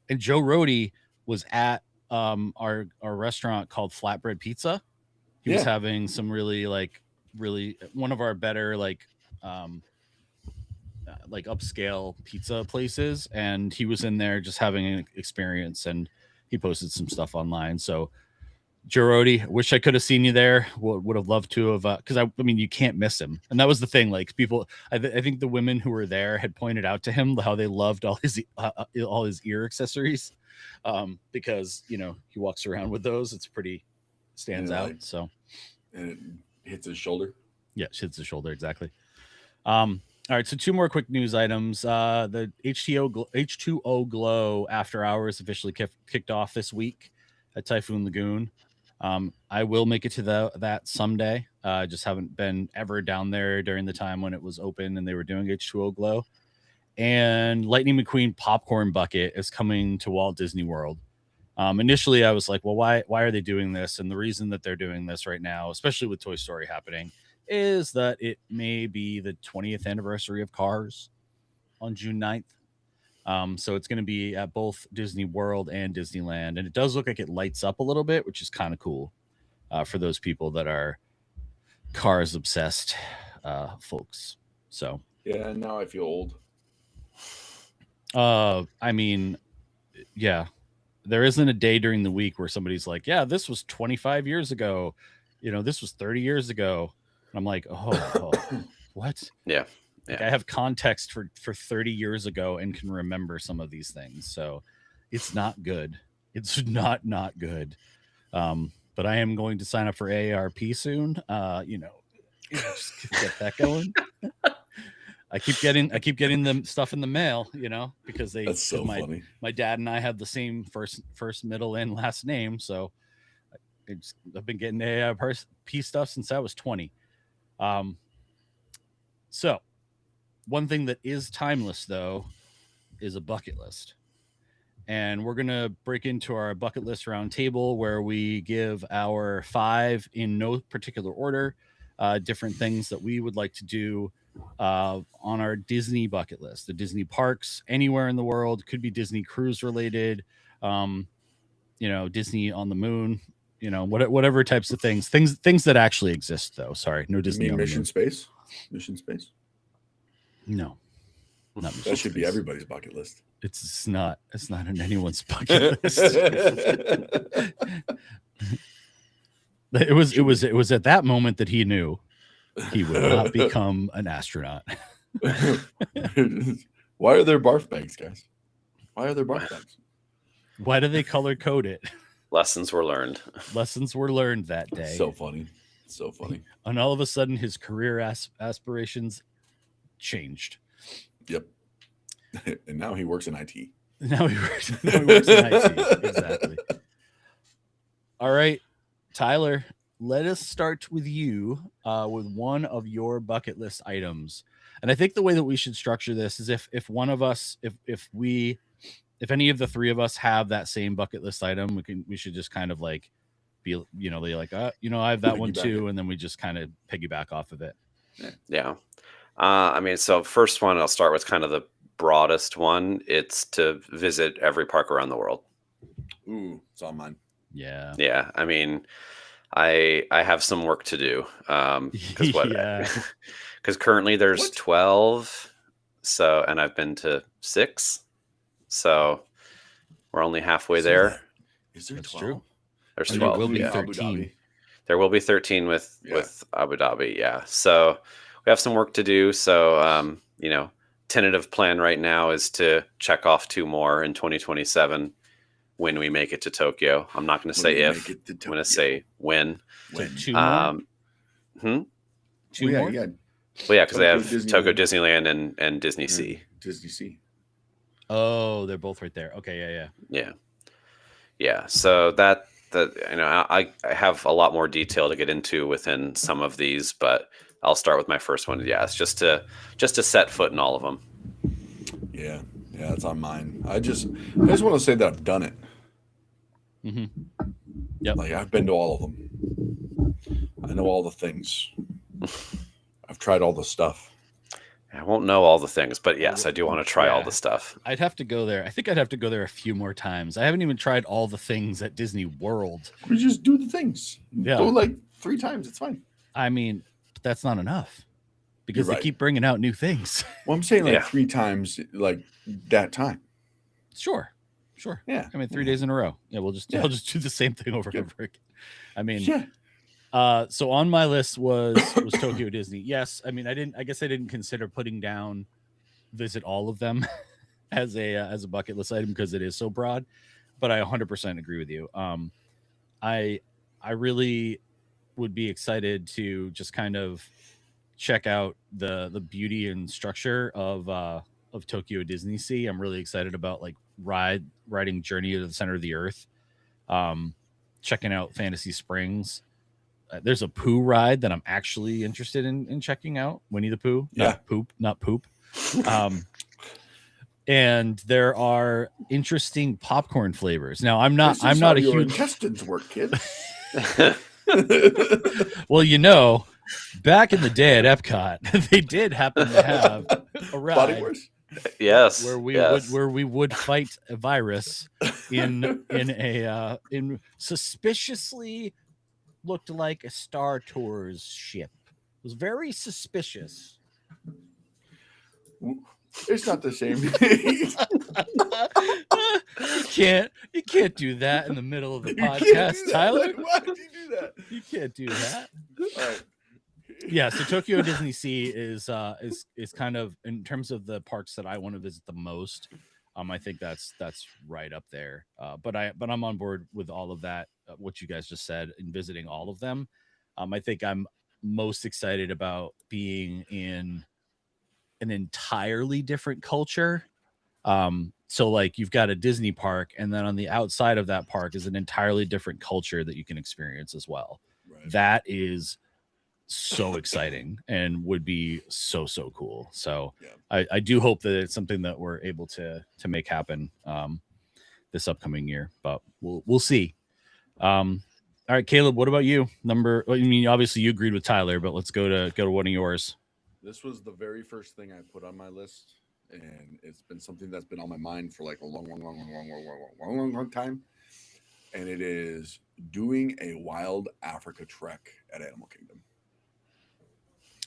And Joe Rohde was at our restaurant called Flatbread Pizza. He was having some really one of our better like upscale pizza places, and he was in there just having an experience, and he posted some stuff online. So Joe Rohde, wish I could have seen you there. Would have loved to have, because I mean, you can't miss him, and that was the thing. Like people, I think the women who were there had pointed out to him how they loved all his ear accessories, because he walks around with those. It's pretty stands out. So, and it hits his shoulder. Yeah, it hits his shoulder exactly. All right, so 2 more quick news items. The H2O Glow After Hours officially kicked off this week at Typhoon Lagoon. I will make it to that someday. I just haven't been ever down there during the time when it was open and they were doing H2O Glow. And Lightning McQueen Popcorn Bucket is coming to Walt Disney World. Initially, I was like, well, why are they doing this? And the reason that they're doing this right now, especially with Toy Story happening, is that it may be the 20th anniversary of Cars on June 9th. So it's going to be at both Disney World and Disneyland. And it does look like it lights up a little bit, which is kind of cool for those people that are Cars obsessed folks. So yeah, now I feel old. I mean, yeah, there isn't a day during the week where somebody's like, yeah, this was 25 years ago. This was 30 years ago. And I'm like, oh what? Yeah. Like, I have context for 30 years ago and can remember some of these things. So it's not good. It's not good. But I am going to sign up for AARP soon. Just get that going. I keep getting them stuff in the mail, because that's so funny. My dad and I have the same first, middle, and last name. So I've been getting AIP stuff since I was 20. So one thing that is timeless though is a bucket list. And we're going to break into our bucket list round table where we give our 5 in no particular order, different things that we would like to do on our Disney bucket list. The Disney parks anywhere in the world, could be Disney cruise related, Disney on the moon, whatever types of things that actually exist though. Sorry, no Disney on Mission Space. No, not that should be everybody's bucket list. It's not in anyone's bucket list. It was at that moment that he knew he would not become an astronaut. Why are there barf bags, guys? Why are there barf bags? Why do they color code it? Lessons were learned. Lessons were learned that day. So funny. And all of a sudden, his career aspirations changed. Yep. And now he works in IT. Now he works in IT. Exactly. All right, Tyler, let us start with you with one of your bucket list items. And I think the way that we should structure this is if one of us, if any of the 3 of us have that same bucket list item, we should just kind of like be, they like, I have that one too. And then we just kind of piggyback off of it. Yeah. So first one, I'll start with kind of the broadest one. It's to visit every park around the world. Ooh, it's on mine. Yeah. I have some work to do. Because currently there's 12. So, and I've been to 6. So we're only halfway there. Is there 12? True. There's 12. There will be 13. There will be 13 with Abu Dhabi. Yeah. So we have some work to do. So, tentative plan right now is to check off 2 more in 2027 when we make it to Tokyo. I'm not going to say if, I'm going to say when. So 2 more? 2 more? Yeah. Well, yeah, because they have Tokyo Disneyland and Disney Sea. Disney Sea. Oh, they're both right there. Okay, yeah. So I have a lot more detail to get into within some of these, but I'll start with my first one. Yeah, it's just to set foot in all of them. Yeah, it's on mine. I just want to say that I've done it. Mm-hmm. Yep. Like I've been to all of them. I know all the things. I've tried all the stuff. I won't know all the things, but yes, I do want to try all the stuff. I'd have to go there. I think I'd have to go there a few more times. I haven't even tried all the things at Disney World. We just do the things. Yeah. Go like 3 times. It's fine. I mean, that's not enough because they keep bringing out new things. Well, I'm saying 3 times, like that time. Sure. Yeah. I mean, 3 days in a row. Yeah, I'll just do the same thing over and over again. I mean, so on my list was Tokyo Disney. Yes, I mean, I guess I didn't consider putting down visit all of them as a bucket list item because it is so broad, but I 100% agree with you. I really would be excited to just kind of check out the beauty and structure of Tokyo Disney Sea. I'm really excited about like riding Journey to the Center of the Earth, checking out Fantasy Springs. There's a Pooh ride that I'm actually interested in checking out. Winnie the Pooh, not poop. And there are interesting popcorn flavors. Now I'm not a huge intestines work, kid. Well, back in the day at Epcot, they did happen to have a ride. Body Wars? Yes. Where we would fight a virus in suspiciously looked like a Star Tours ship. It was very suspicious. It's not the same. You can't do that in the middle of the podcast, Tyler. Why did you do that? You can't do that. All right. Yeah, so Tokyo Disney Sea is kind of, in terms of the parks that I want to visit the most. I think that's right up there. But I'm on board with all of that. What you guys just said in visiting all of them. I think I'm most excited about being in an entirely different culture So like you've got a Disney park, and then on the outside of that park is an entirely different culture that you can experience as well. Right. That is so exciting and would be so cool. So Yeah. I do hope that it's something that we're able to make happen this upcoming year, but we'll see. All right, Caleb, what about you? I mean, obviously you agreed with Tyler, but let's go to one of yours. This was the very first thing I put on my list, and it's been something that's been on my mind for like a long time. And it is doing a wild Africa trek at Animal Kingdom.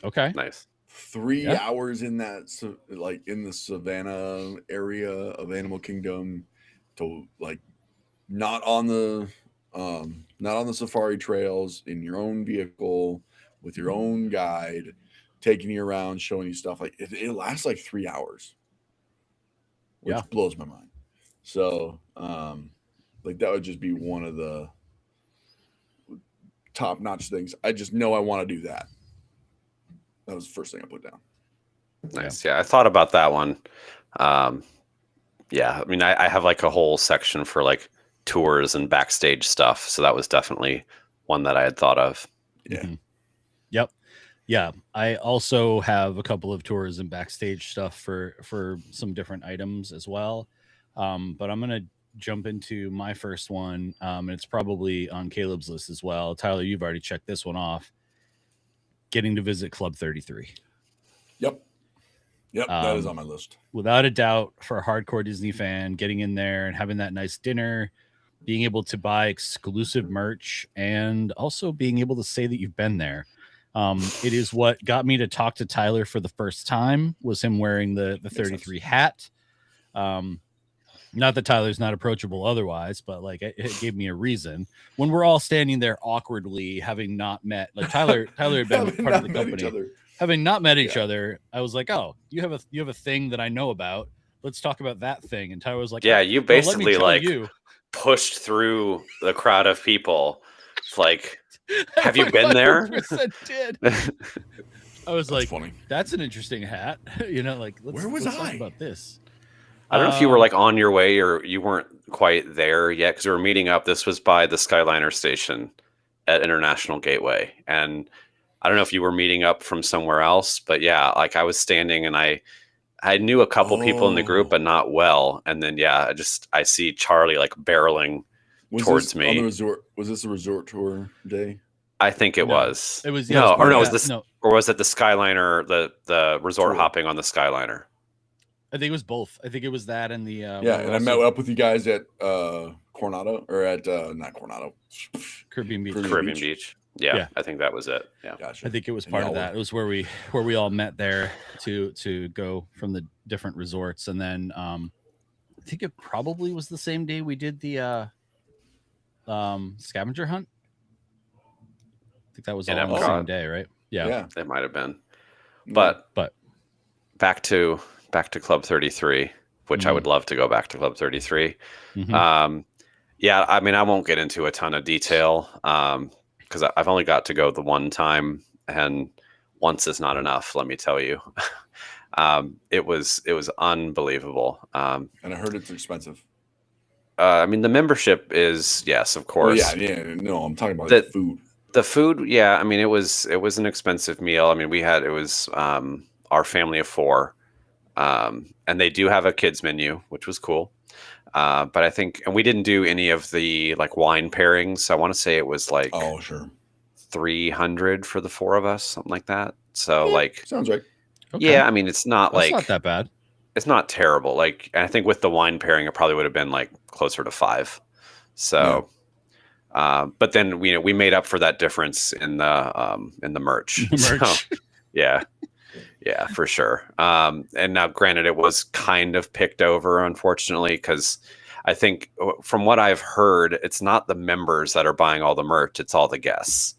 Okay. Nice. 3 hours in that, like in the savannah area of Animal Kingdom, to like not on the safari trails, in your own vehicle with your own guide, taking you around, showing you stuff. Like it lasts like 3 hours, which blows my mind. So like that would just be one of the top notch things. I just know I want to do that. That was the first thing I put down. Nice. Yeah, I thought about that one. Yeah, I mean, I have like a whole section for like tours and backstage stuff. So that was definitely one that I had thought of. Yeah. Mm-hmm. Yep. Yeah. I also have a couple of tours and backstage stuff for some different items as well. But I'm going to jump into my first one. And it's probably on Caleb's list as well. Tyler, you've already checked this one off. Getting to visit Club 33. Yep, that is on my list. Without a doubt, for a hardcore Disney fan, getting in there and having that nice dinner, being able to buy exclusive merch, and also being able to say that you've been there. It is what got me to talk to Tyler for the first time, was him wearing the 33 hat. Not that Tyler's not approachable otherwise, but like it gave me a reason. When we're all standing there awkwardly, having not met, like Tyler had been part of the company, having not met each other, I was like, "Oh, you have a thing that I know about. Let's talk about that thing." And Tyler was like, "Yeah, you basically you pushed through the crowd of people. It's like, have you been there?" Did. I was like, funny. That's an interesting hat. Like let's talk about this. I don't know if you were like on your way or you weren't quite there yet, because we were meeting up. This was by the Skyliner station at International Gateway. And I don't know if you were meeting up from somewhere else, but yeah, like I was standing and I knew a couple people in the group, but not well. And then, I see Charlie like barreling towards me. On the resort, was this a resort tour day? I think it was. It was, or was it the Skyliner, the resort hopping on the Skyliner? I think it was both. I think it was that and the and I met up with you guys at Coronado, or at not Coronado, Caribbean Beach. Yeah, I think that was it. Yeah, gotcha. I think it was part of that. It was where we all met there to go from the different resorts, and then I think it probably was the same day we did the scavenger hunt. I think that was all on the same day, right? Yeah, it might have been. But back to Club 33, which I would love to go back to Club 33. Mm-hmm. I mean, I won't get into a ton of detail because I've only got to go the one time, and once is not enough, let me tell you. It was unbelievable. And I heard it's expensive. I mean, the membership is, yes, of course. Well, yeah. No, I'm talking about the food. The food, yeah. I mean, it was an expensive meal. I mean, it was our family of 4. And they do have a kids menu, which was cool. But I think, and we didn't do any of the like wine pairings. So I want to say it was like, $300 for the 4 of us, something like that. So sounds right. Okay. Yeah. I mean, it's not not that bad. It's not terrible. Like, I think with the wine pairing, it probably would have been like closer to $5. So, but then we made up for that difference in the merch. So, yeah. Yeah, for sure. And now, granted, it was kind of picked over, unfortunately, because I think from what I've heard, it's not the members that are buying all the merch; it's all the guests,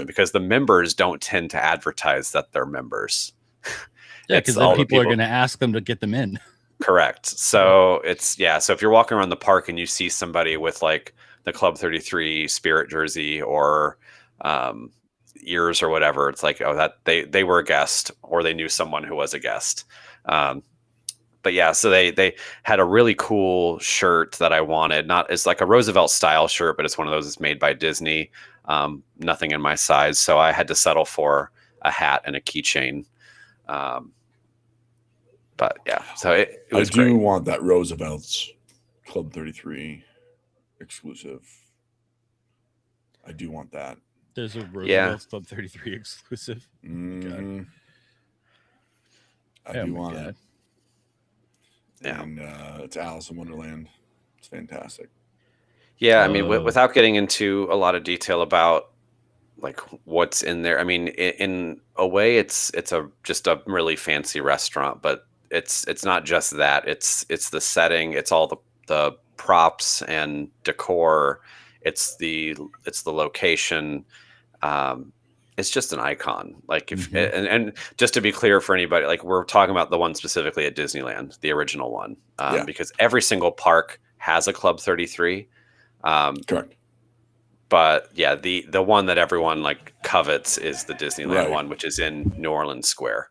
because the members don't tend to advertise that they're members. Yeah, because then people are going to ask them to get them in. Correct. So So if you're walking around the park and you see somebody with like the Club 33 Spirit jersey or ears or whatever, it's like, oh, that they were a guest, or they knew someone who was a guest. But yeah, so they had a really cool shirt that I wanted. It's like a Roosevelt style shirt, but it's one of those that's made by Disney. Nothing in my size, so I had to settle for a hat and a keychain. But yeah, so it was I do great. want that Roosevelt's Club 33 exclusive. I do want that. There's a Roosevelt's Club 33 exclusive. Mhm. I Oh do my want God. it. Yeah. And it's Alice in Wonderland. It's fantastic. Yeah, I mean, without getting into a lot of detail about like what's in there. I mean, in a way, it's just a really fancy restaurant, but it's not just that. It's the setting. It's all the props and decor. It's the location. It's just an icon. Like if and just to be clear for anybody, like we're talking about the one specifically at Disneyland, the original one, because every single park has a Club 33. Correct. But yeah, the one that everyone like covets is the Disneyland Right. one, which is in New Orleans Square.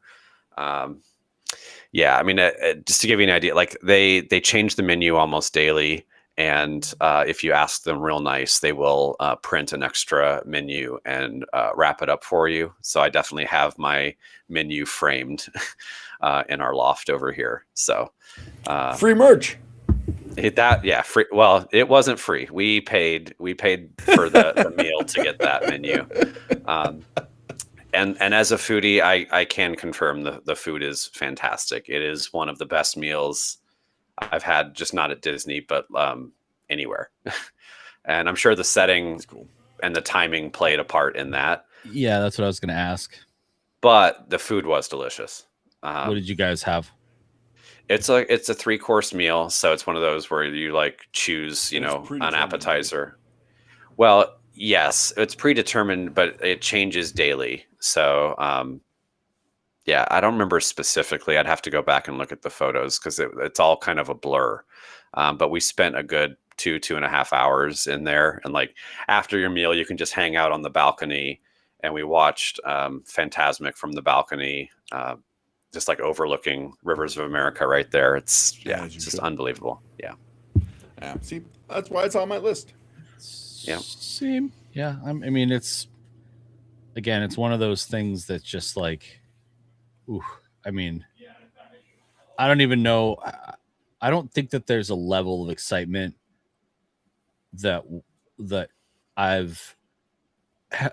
Yeah, I mean, just to give you an idea, like they change the menu almost daily, and if you ask them real nice, they will print an extra menu and wrap it up for you. So I definitely have my menu framed in our loft over here. So Free merch. Free. Well, it wasn't free. We paid for the meal to get that menu. And as a foodie, I can confirm the food is fantastic. It is one of the best meals I've had, just not at Disney, but anywhere. And I'm sure the setting Cool. and the timing played a part in that. Yeah, that's what I was going to ask. But the food was delicious. What did you guys have? It's a 3-course meal, so it's one of those where you like choose, an predetermined. appetizer. Well, yes, it's predetermined, but it changes daily. So, yeah, I don't remember specifically. I'd have to go back and look at the photos because it's all kind of a blur. But we spent a good 2.5 hours in there, and like after your meal, you can just hang out on the balcony, and we watched Fantasmic from the balcony. Just like overlooking Rivers of America right there. It's just unbelievable. Yeah. See, that's why it's on my list. Yeah. Same. Yeah. I mean, it's one of those things that's just like, ooh, I mean, I don't even know. I don't think that there's a level of excitement that I've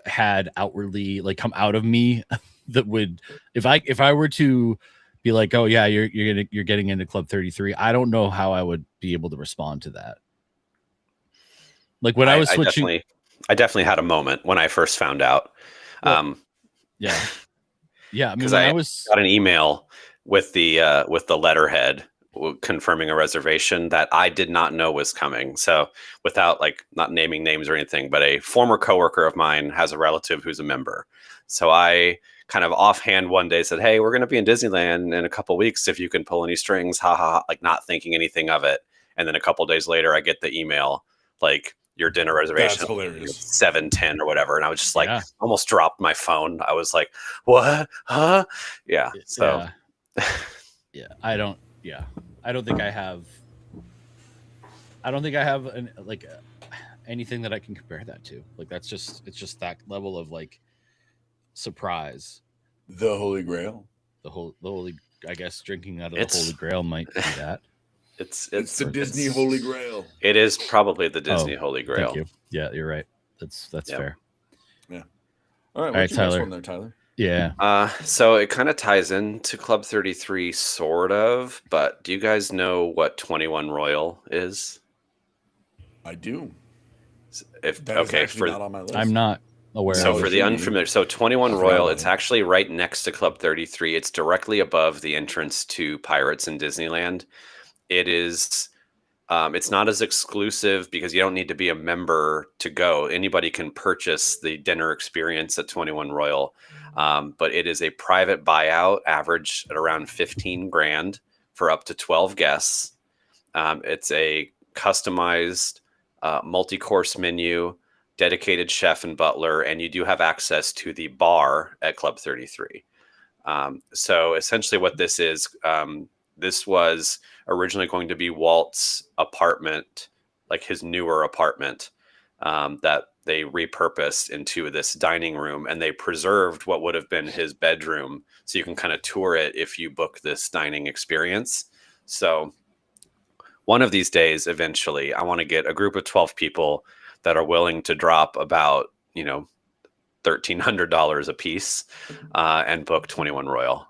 had outwardly like come out of me that would, if I were to be like, oh yeah, you're getting into Club 33, I don't know how I would be able to respond to that. Like when I was switching, I definitely had a moment when I first found out. Yeah. I mean, when I got an email with the letterhead confirming a reservation that I did not know was coming. So without like not naming names or anything, but a former coworker of mine has a relative who's a member. So I kind of offhand one day said, hey, we're going to be in Disneyland in a couple weeks. If you can pull any strings, like not thinking anything of it. And then a couple days later, I get the email, like your dinner reservation, That's hilarious. 7:10 or whatever. And I was just like, almost dropped my phone. I was like, what? Huh? Yeah. So I don't think I have anything that I can compare that to. Like it's just that level of like surprise. The Holy Grail. The holy, I guess drinking out of the Holy Grail might be that. It's the Disney Holy Grail. It is probably the Disney Holy Grail. Thank you. Yeah, you're right. That's fair. Yeah. All right, what's your next one there, Tyler? Yeah. So it kind of ties into Club 33, sort of. But do you guys know what 21 Royal is? I do. Not on my list. I'm not aware. So for the unfamiliar, 21 Royal, it's actually right next to Club 33. It's directly above the entrance to Pirates in Disneyland. It is. It's not as exclusive because you don't need to be a member to go. Anybody can purchase the dinner experience at 21 Royal, but it is a private buyout, average at around 15 grand for up to 12 guests. It's a customized multi-course menu, dedicated chef and butler, and you do have access to the bar at Club 33. So essentially what this is, This was originally going to be Walt's apartment, like his newer apartment, that they repurposed into this dining room, and they preserved what would have been his bedroom, so you can kind of tour it if you book this dining experience. So one of these days, eventually, I want to get a group of 12 people that are willing to drop about, $1,300 a piece, and book 21 Royal.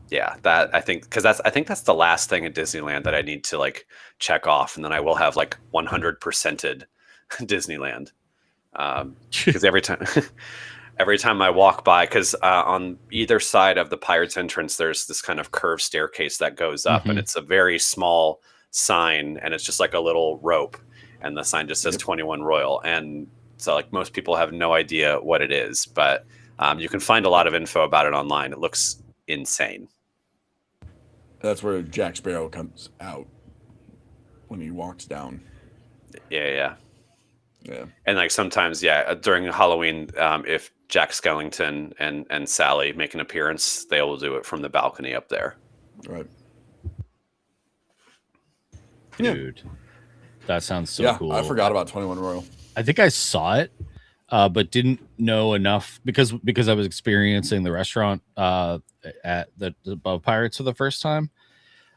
Yeah, that I think that's the last thing at Disneyland that I need to like check off, and then I will have like 100%ed Disneyland. Because every time I walk by, because on either side of the Pirates entrance, there's this kind of curved staircase that goes up, and it's a very small sign, and it's just like a little rope, and the sign just says 21 Royal, and so like most people have no idea what it is, but you can find a lot of info about it online. It looks insane. That's where Jack Sparrow comes out when he walks down. Yeah. And like sometimes, during Halloween, if Jack Skellington and Sally make an appearance, they will do it from the balcony up there. Right. Dude, that sounds so cool. I forgot about 21 Royal. I think I saw it, but didn't know enough because I was experiencing the restaurant at the Above Pirates for the first time.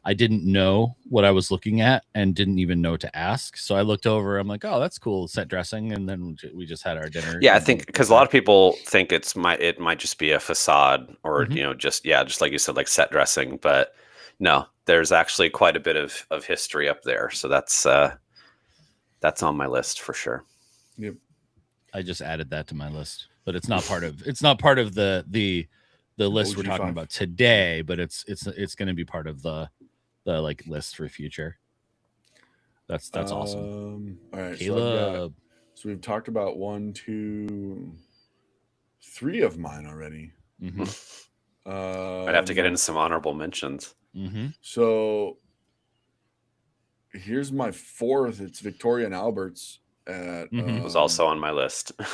I didn't know what I was looking at and didn't even know to ask. So I looked over. I'm like, oh, that's cool, set dressing, and then we just had our dinner. Yeah, I think because a lot of people think it might just be a facade or just like you said, like set dressing. But no, there's actually quite a bit of history up there. So that's on my list for sure. Yep. I just added that to my list, but it's not part of the list we're talking about today, but it's going to be part of the like list for future. That's awesome. All right, Caleb. So we've talked about 1, 2, 3 of mine already. I'd have to get into some honorable mentions. So here's my 4th. It's Victoria and Albert's at it was also on my list. At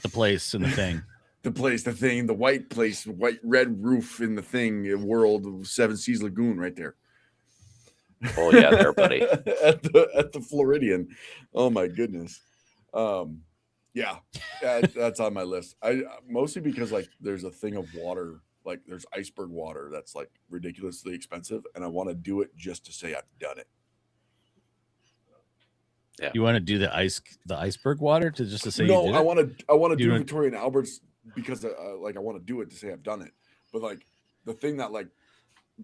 the place in the thing. the white place, red roof in the thing, world of Seven Seas Lagoon right there. Oh yeah, there, buddy. at the Floridian. Oh my goodness. That's on my list. I mostly because like there's a thing of water, like there's iceberg water that's like ridiculously expensive, and I want to do it just to say I've done it. Yeah. You want to do the iceberg water to say no? you did I want to do want... Victoria and Albert's because like I want to do it to say I've done it. But like the thing that like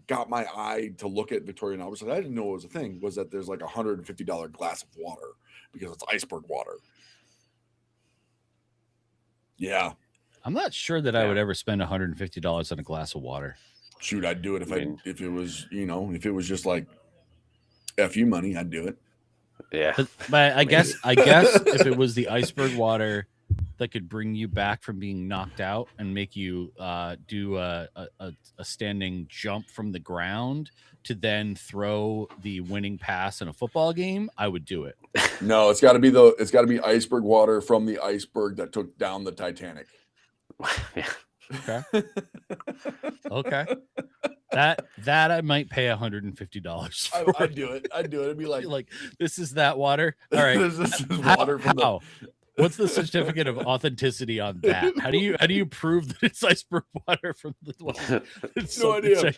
got my eye to look at Victoria and Albert's, I didn't know it was a thing, was that there's like $150 glass of water because it's iceberg water. Yeah. I'm not sure that I would ever spend $150 on a glass of water. Shoot, I'd do it if it was, if it was just like FU money, I'd do it. Yeah. But I guess if it was the iceberg water that could bring you back from being knocked out and make you do a standing jump from the ground to then throw the winning pass in a football game, I would do it. No, it's got to be iceberg water from the iceberg that took down the Titanic. Yeah. Okay. That I might pay $150 for. I'd do it. It'd be like this is that water. All right. this is water from the... What's the certificate of authenticity on that? How do you prove that it's iceberg water from the water? It's no idea.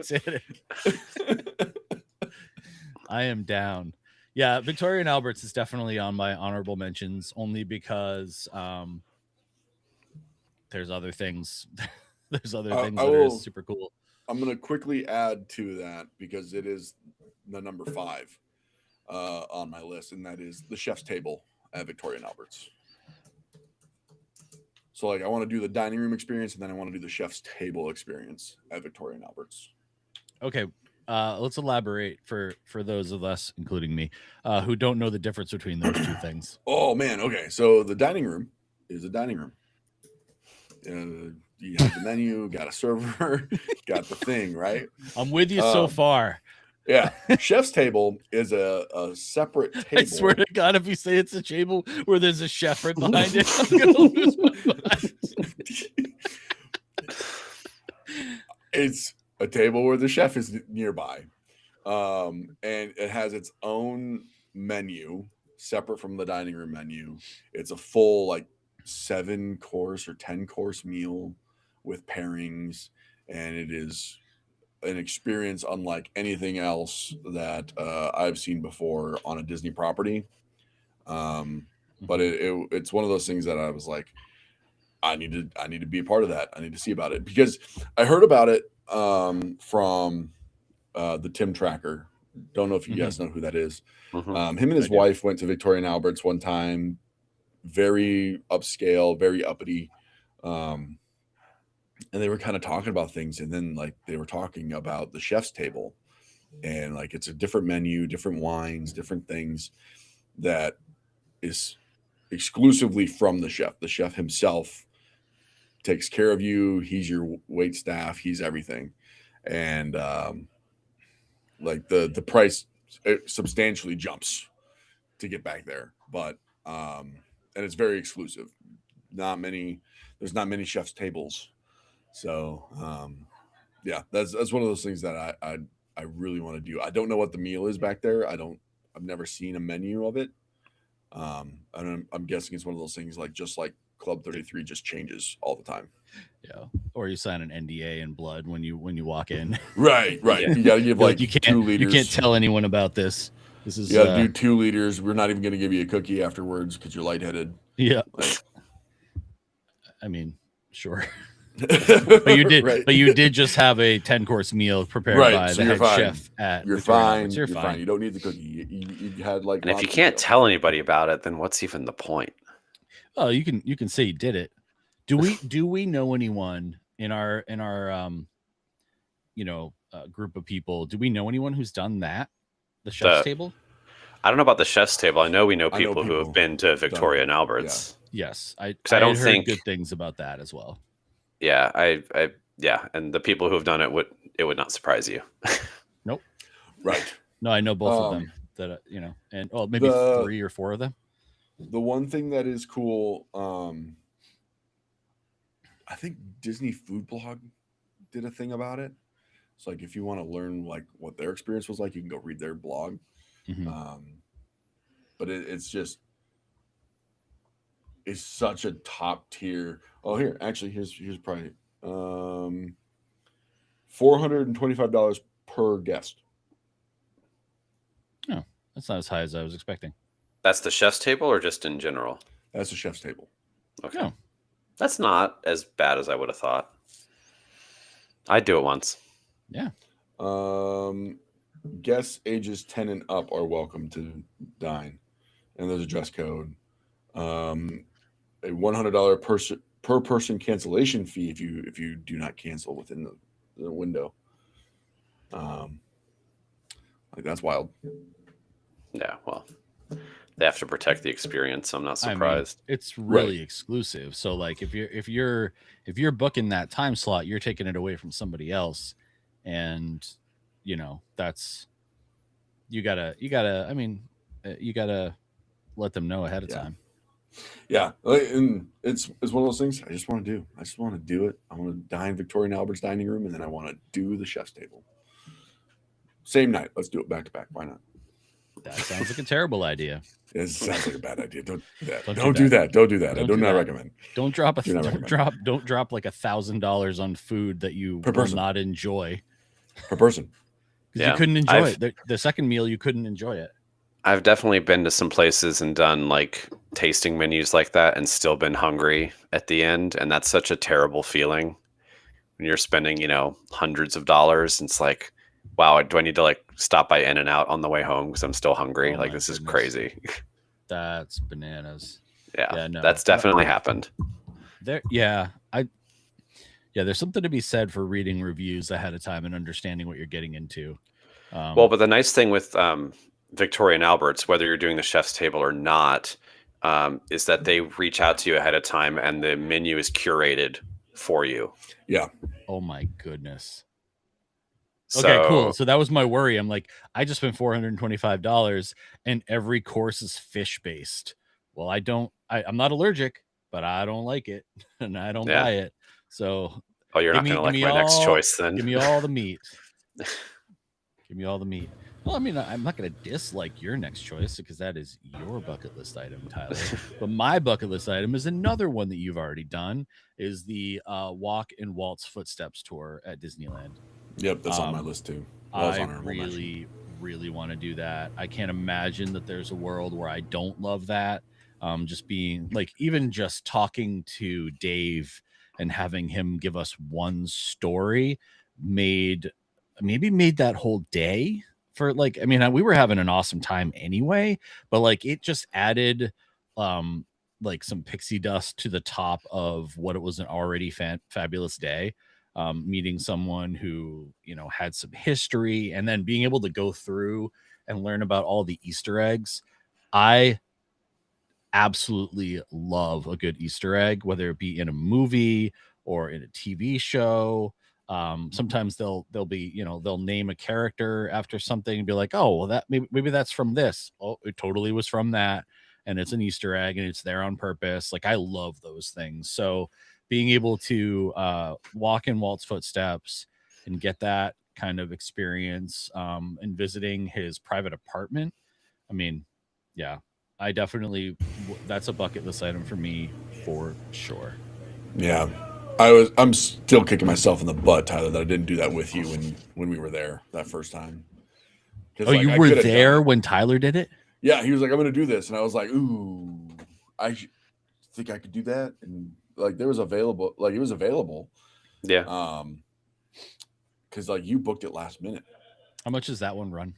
I am down. Yeah, Victoria and Albert's is definitely on my honorable mentions only because there's other things. There's other things that are super cool. I'm going to quickly add to that because it is the number 5 on my list, and that is the chef's table at Victoria and Albert's. So like I want to do the dining room experience, and then I want to do the chef's table experience at Victoria and Albert's. Okay. Let's elaborate for those of us, including me, who don't know the difference between those two things. Oh man. Okay. So the dining room is a dining room. You have the menu, got a server, got the thing, right? I'm with you so far. Yeah. Chef's table is a separate table. I swear to God, if you say it's a table where there's a chef right behind it, I'm going to lose my mind. It's a table where the chef is nearby, and it has its own menu separate from the dining room menu. It's a full like 7-course or 10-course meal with pairings, and it is an experience unlike anything else that I've seen before on a Disney property. But it's one of those things that I was like, I need to be a part of that. I need to see about it because I heard about it from the Tim Tracker. Don't know if you guys know who that is. Him and his wife went to Victoria and Albert's one time. Very upscale, very uppity. And they were kind of talking about things, and then like they were talking about the chef's table, and like it's a different menu, different wines, different things that is exclusively from the chef. The chef himself takes care of you. He's your wait staff. He's everything. And like the price it substantially jumps to get back there. But and it's very exclusive. There's not many chef's tables. So yeah, that's one of those things that I really want to do. I don't know what the meal is back there. I've never seen a menu of it. I'm guessing it's one of those things like just like Club 33 just changes all the time. Yeah, or you sign an NDA in blood when you walk in. Right. Yeah. You got to give like you can't, 2 liters. You can't tell anyone about this. This is you got to do 2 liters. We're not even going to give you a cookie afterwards because you're lightheaded. Yeah. Like, I mean, sure. But you did. Right. But you did just have a 10-course meal prepared by the head chef at. You're fine. You're fine. You don't need the cookie. You had like. And if you can't tell anybody about it, then what's even the point? Oh, you can say you did it. Do we know anyone in our group of people? Do we know anyone who's done that? The chef's table? I don't know about the chef's table. I know we know people who have been to Victoria and Albert's. Yeah. Yes, I don't think good things about that as well. Yeah, and the people who have done it would not surprise you. Nope. Right. No, I know both of them that and maybe 3 or 4 of them. The one thing that is cool, I think Disney Food Blog did a thing about it. So like if you want to learn like what their experience was like, you can go read their blog. But it's such a top tier. Oh, here's probably $425 per guest. Oh, that's not as high as I was expecting. That's the chef's table or just in general? That's the chef's table. Okay. Oh. That's not as bad as I would have thought. I'd do it once. Yeah. Guests ages 10 and up are welcome to dine. And there's a dress code. A $100 per person cancellation fee if you do not cancel within the window. Like that's wild. Yeah, well, they have to protect the experience. So I'm not surprised. I mean, it's really exclusive. So like if you're booking that time slot, you're taking it away from somebody else, and that's you gotta let them know ahead of time. Yeah, and it's one of those things I just want to do. I just want to do it. I want to dine Victoria and Albert's dining room, and then I want to do the chef's table. Same night. Let's do it back to back. Why not? That sounds like a terrible idea. It sounds like a bad idea. Don't do that. Don't do that. Don't do that. I do not recommend. Don't drop like $1,000 on food that you will not enjoy per person. Because you couldn't enjoy it. The second meal, you couldn't enjoy it. I've definitely been to some places and done like tasting menus like that and still been hungry at the end. And that's such a terrible feeling when you're spending, hundreds of dollars. And it's like, wow, do I need to like stop by In-N-Out on the way home because I'm still hungry? Like this is crazy. That's bananas. Yeah, no, that's definitely happened. There's something to be said for reading reviews ahead of time and understanding what you're getting into. But the nice thing with Victoria and Albert's, whether you're doing the chef's table or not, is that they reach out to you ahead of time and the menu is curated for you. Yeah. Oh my goodness. Okay, cool. So that was my worry. I'm like, I just spent $425 and every course is fish based. Well, I'm not allergic, but I don't like it and I don't buy it. So Oh, you're not going to like my next choice then. Give me all the meat. Give me all the meat. Well, I mean, I'm not going to dislike your next choice because that is your bucket list item, Tyler. But my bucket list item is another one that you've already done, is the Walk in Walt's Footsteps tour at Disneyland. Yep, that's on my list too. I really want to do that. I can't imagine that there's a world where I don't love that. Just being like, even just talking to Dave and having him give us one story made that whole day for like, I mean, we were having an awesome time anyway, but like it just added like some pixie dust to the top of what it was an already fabulous day. Meeting someone who, you know, had some history and then being able to go through and learn about all the Easter eggs. I absolutely love a good Easter egg, whether it be in a movie or in a TV show. Sometimes they'll be, you know, they'll name a character after something and be like, oh, well, that maybe that's from this. Oh, it totally was from that. And it's an Easter egg and it's there on purpose. Like, I love those things. So being able to walk in Walt's footsteps and get that kind of experience and visiting his private apartment. I mean, yeah, I definitely, that's a bucket list item for me for sure. Yeah. I'm still kicking myself in the butt, Tyler, that I didn't do that with you when we were there that first time. Oh, like, you were there when Tyler did it? Yeah, he was like, I'm going to do this. And I was like, ooh, I think I could do that. And like, it was available. Yeah. Because like you booked it last minute. How much does that one run?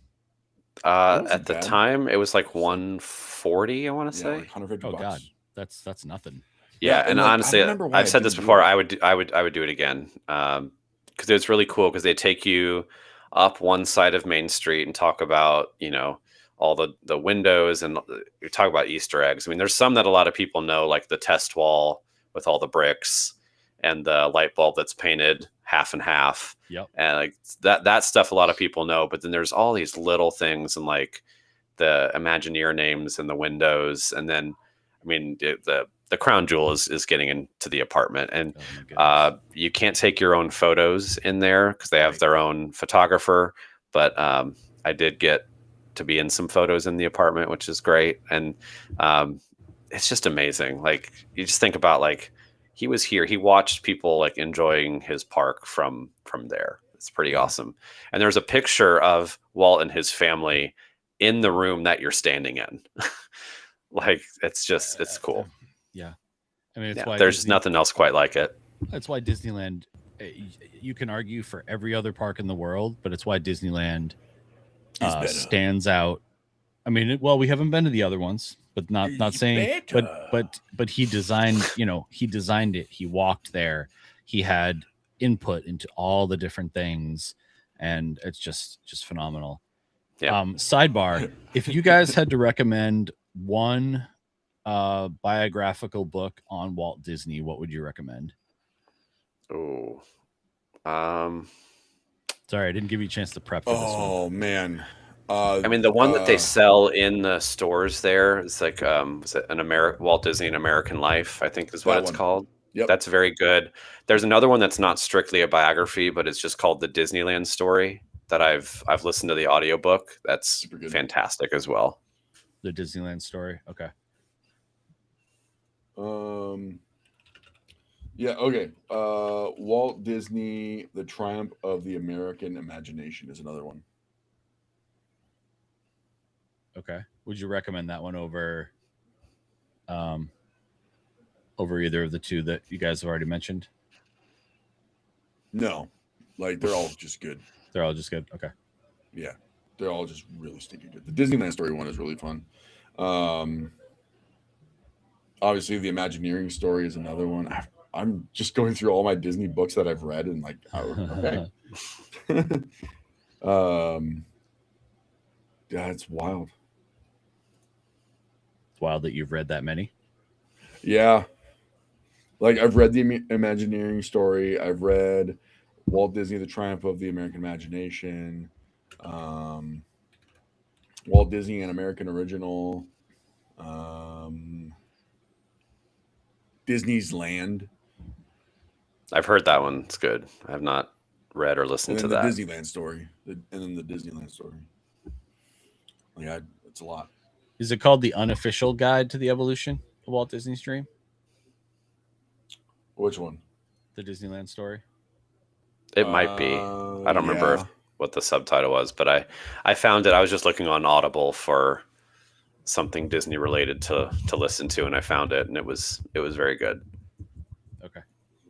At the time, it was like 140, I want to say. Like $150. Oh God, that's nothing. Yeah, and like, honestly, I've said this before. I would do it again because it's really cool because they take you up one side of Main Street and talk about, you know, all the windows and you talk about Easter eggs. I mean, there's some that a lot of people know, like the test wall with all the bricks and the light bulb that's painted half and half. Yep. And like that stuff a lot of people know, but then there's all these little things and like the Imagineer names and the windows. And then, I mean, the crown jewel is getting into the apartment, and you can't take your own photos in there because they have their own photographer. But I did get to be in some photos in the apartment, which is great. And it's just amazing. Like, you just think about, like, he was here, he watched people like enjoying his park from there. It's pretty awesome. And there's a picture of Walt and his family in the room that you're standing in. Like, it's cool. Yeah. I mean, it's why there's nothing else quite like it. That's why Disneyland, you can argue for every other park in the world, but it's why Disneyland stands out. I mean, well, we haven't been to the other ones, but not saying, but he designed, you know, he designed it. He walked there. He had input into all the different things, and it's just phenomenal. Yeah. Sidebar: if you guys had to recommend one biographical book on Walt Disney, what would you recommend? Oh, sorry, I didn't give you a chance to prep for this one. Oh man. I mean, the one that they sell in the stores there is like, was it Walt Disney, An American Life, I think is what it's called. Yep. That's very good. There's another one that's not strictly a biography, but it's just called The Disneyland Story that I've listened to the audiobook. That's fantastic as well. The Disneyland Story. Okay. Yeah. Okay. Walt Disney, The Triumph of the American Imagination is another one. Okay. Would you recommend that one over either of the two that you guys have already mentioned? No. Like, they're all just good. They're all just good. Okay. Yeah. They're all just really stinking good. The Disneyland Story one is really fun. Obviously, the Imagineering Story is another one. I'm just going through all my Disney books that I've read and like, okay. Yeah, it's wild. It's wild that you've read that many. Yeah. Like, I've read the Imagineering Story. I've read Walt Disney, The Triumph of the American Imagination. Walt Disney, An American Original. Disney's Land. I've heard that one. It's good. I have not read or listened And to then the that. Disneyland story. And then the Disneyland story. Yeah, it's a lot. Is it called The Unofficial Guide to the Evolution of Walt Disney's Dream? Which one? The Disneyland story? It might be. I don't remember Yeah. what the subtitle was, but I found it. I was just looking on Audible for something Disney related to listen to, and I found it, and it was very good. Okay,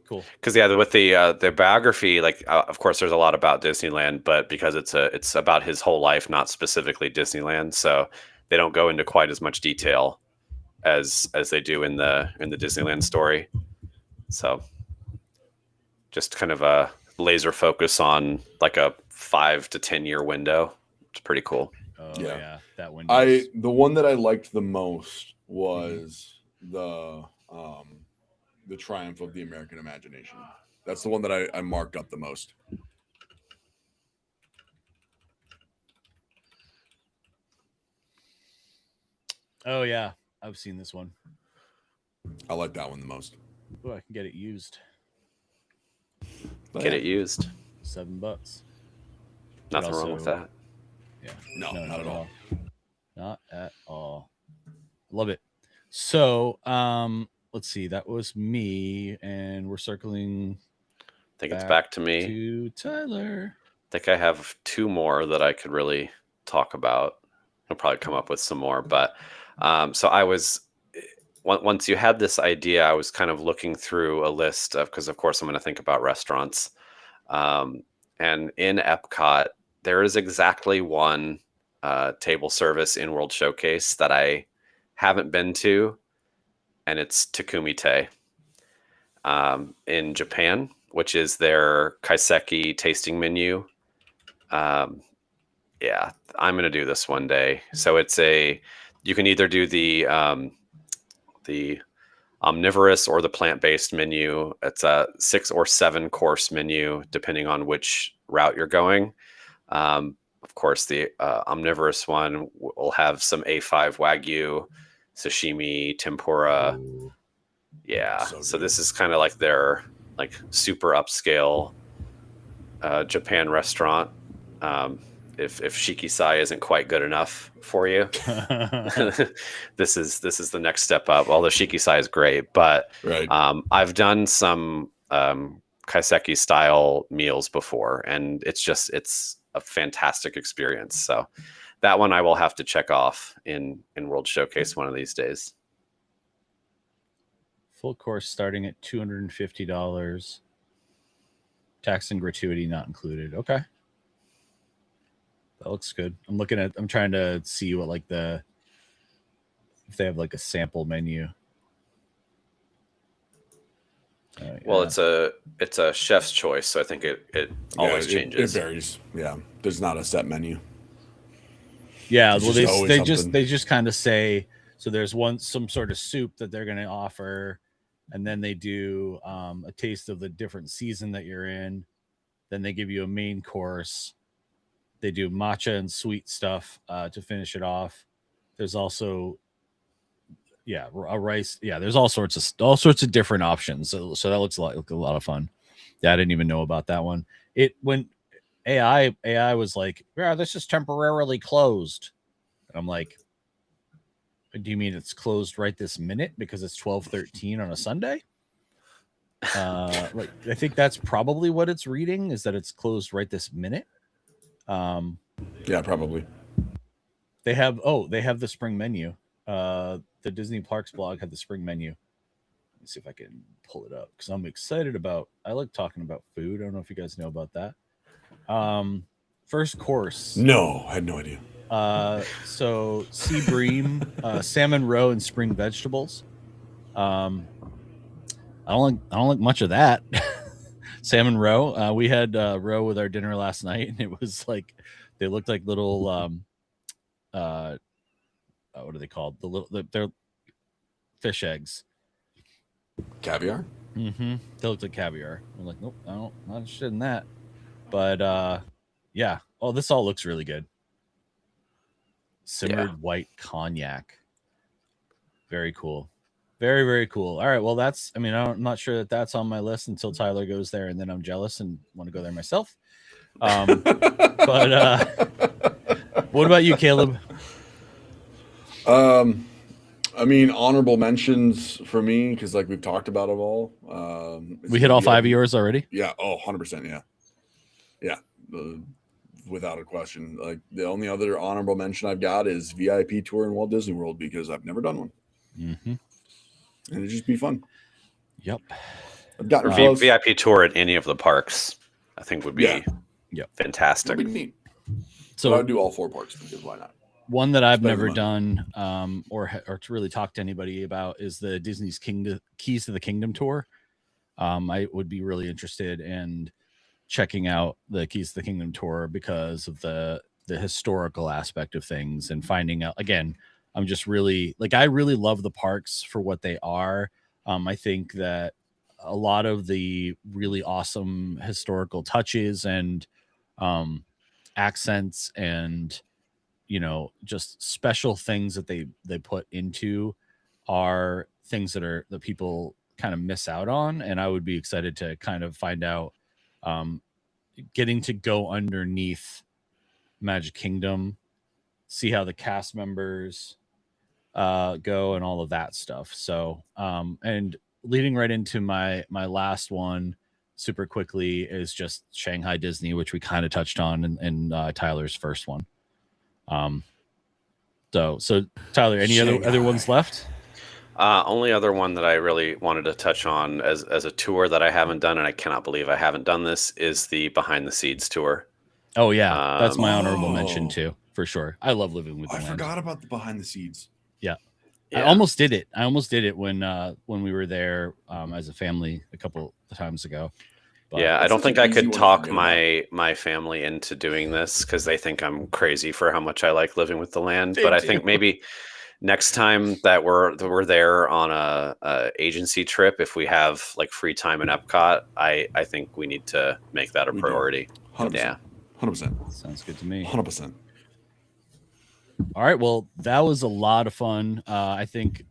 cool. Because with the biography, like of course there's a lot about Disneyland, but because it's about his whole life, not specifically Disneyland, so they don't go into quite as much detail as they do in the Disneyland story. So just kind of a laser focus on like a 5 to 10 year window. It's pretty cool. Oh Yeah. yeah, that window. The one that I liked the most was the Triumph of the American Imagination. That's the one that I marked up the most. Oh yeah, I've seen this one. I like that one the most. Oh, I can get it used. Get it used. $7. Nothing wrong with that. Yeah. No, not at all. Not at all. Love it. So, let's see. That was me, and we're circling. I think it's back to me. To Tyler. I think I have 2 more that I could really talk about. I'll probably come up with some more, but so I was. Once you had this idea, I was kind of looking through a list of, because of course I'm going to think about restaurants. And in Epcot, there is exactly one table service in World Showcase that I haven't been to, and it's Takumi Te in Japan, which is their kaiseki tasting menu. Yeah, I'm going to do this one day. So you can either do the omnivorous or the plant-based menu. It's a 6 or 7 course menu, depending on which route you're going. Of course, the omnivorous one will have some A5 Wagyu, sashimi, tempura. Ooh. Yeah. So So good. this is kind of like their super upscale Japan restaurant. If Shikisai isn't quite good enough for you, this is the next step up. Although Shikisai is great, but Right. I've done some kaiseki style meals before, and it's a fantastic experience. So that one I will have to check off in World Showcase one of these days. Full course starting at $250. Tax and gratuity not included. Okay. That looks good. I'm trying to see what if they have like a sample menu. Well, it's a chef's choice, so I think it always changes. It varies. Yeah. There's not a set menu. Yeah, It's well, just always they just kind of say, so there's some sort of soup that they're going to offer, and then they do a taste of the different season that you're in. Then they give you a main course. They do matcha and sweet stuff to finish it off. There's also, a rice. Yeah, there's all sorts of different options. So that looks like a lot of fun. Yeah, I didn't even know about that one. When AI was like, yeah, this is temporarily closed. And I'm like, do you mean it's closed right this minute because it's 12:13 on a Sunday? I think that's probably what it's reading, is that it's closed right this minute. Yeah, probably. They have the spring menu. The Disney Parks blog had the spring menu. Let me see if I can pull it up, because I'm excited about. I like talking about food. I don't know if you guys know about that. First course. No, I had no idea. So sea bream, salmon roe, and spring vegetables. I don't like much of that. Salmon roe. We had roe with our dinner last night, and it was like they looked like little what are they called? They're fish eggs. Caviar? Mm-hmm. They looked like caviar. I'm like, nope, I'm not interested in that. But yeah. Oh, this all looks really good. Simmered white cognac. Very cool. Very, very cool. All right. Well, I'm not sure that that's on my list until Tyler goes there, and then I'm jealous and want to go there myself. But what about you, Caleb? I mean, honorable mentions for me, because like we've talked about it all. We hit all 5 of yours already? Yeah. Oh, 100%. Yeah. Yeah. Without a question. Like the only other honorable mention I've got is VIP tour in Walt Disney World, because I've never done one. Mm-hmm. And it'd just be fun. Yep. I've gotten VIP tour at any of the parks, I think would be fantastic. That'd be neat. So but I'd do all 4 parks, because why not? One that I've never done or to really talk to anybody about is the Disney's Keys to the Kingdom tour. I would be really interested in checking out the Keys to the Kingdom tour because of the historical aspect of things and finding out. Again, I'm just really I really love the parks for what they are. I think that a lot of the really awesome historical touches and accents and just special things that they put into are things that people kind of miss out on. And I would be excited to kind of find out, getting to go underneath Magic Kingdom, see how the cast members go and all of that stuff. So, and leading right into my last one super quickly is just Shanghai Disney, which we kind of touched on in Tyler's first one. So Tyler, any other ones left? Only other one that I really wanted to touch on as a tour that I haven't done, and I cannot believe I haven't done this, is the Behind the Seeds tour. Oh yeah, that's my honorable mention too, for sure. I love living with the land. I forgot about the Behind the Seeds. Yeah. I almost did it. when we were there as a family a couple of times ago. But I don't think I could talk my family into doing this because they think I'm crazy for how much I like living with the land. But I think maybe next time that we're there on a agency trip, if we have like free time in Epcot, I think we need to make that a priority. 100%. Yeah, 100%. Sounds good to me. 100%. All right. Well, that was a lot of fun. I think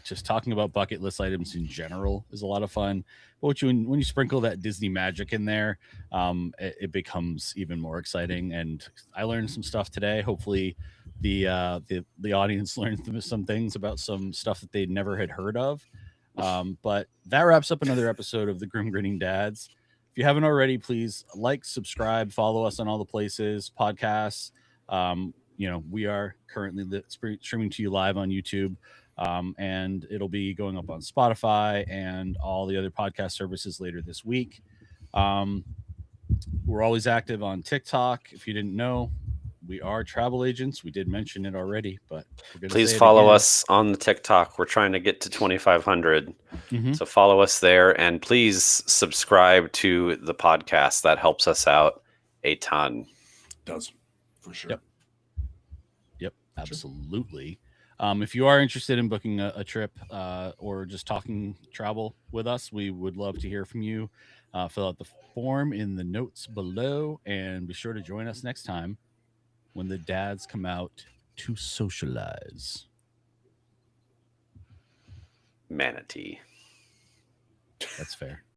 just talking about bucket list items in general is a lot of fun. But when you sprinkle that Disney magic in there, it becomes even more exciting. And I learned some stuff today. Hopefully, the audience learned some things about some stuff that they never had heard of. But that wraps up another episode of the Grim Grinning Dads. If you haven't already, please like, subscribe, follow us on all the places, podcasts. We are currently streaming to you live on YouTube. And it'll be going up on Spotify and all the other podcast services later this week. We're always active on TikTok. If you didn't know, we are travel agents. We did mention it already, but please follow us on the TikTok. We're trying to get to 2,500. So follow us there, and please subscribe to the podcast. That helps us out a ton. It does, for sure. Yep, absolutely. If you are interested in booking a trip or just talking travel with us, we would love to hear from you. Fill out the form in the notes below, and be sure to join us next time when the dads come out to socialize. Manatee. That's fair.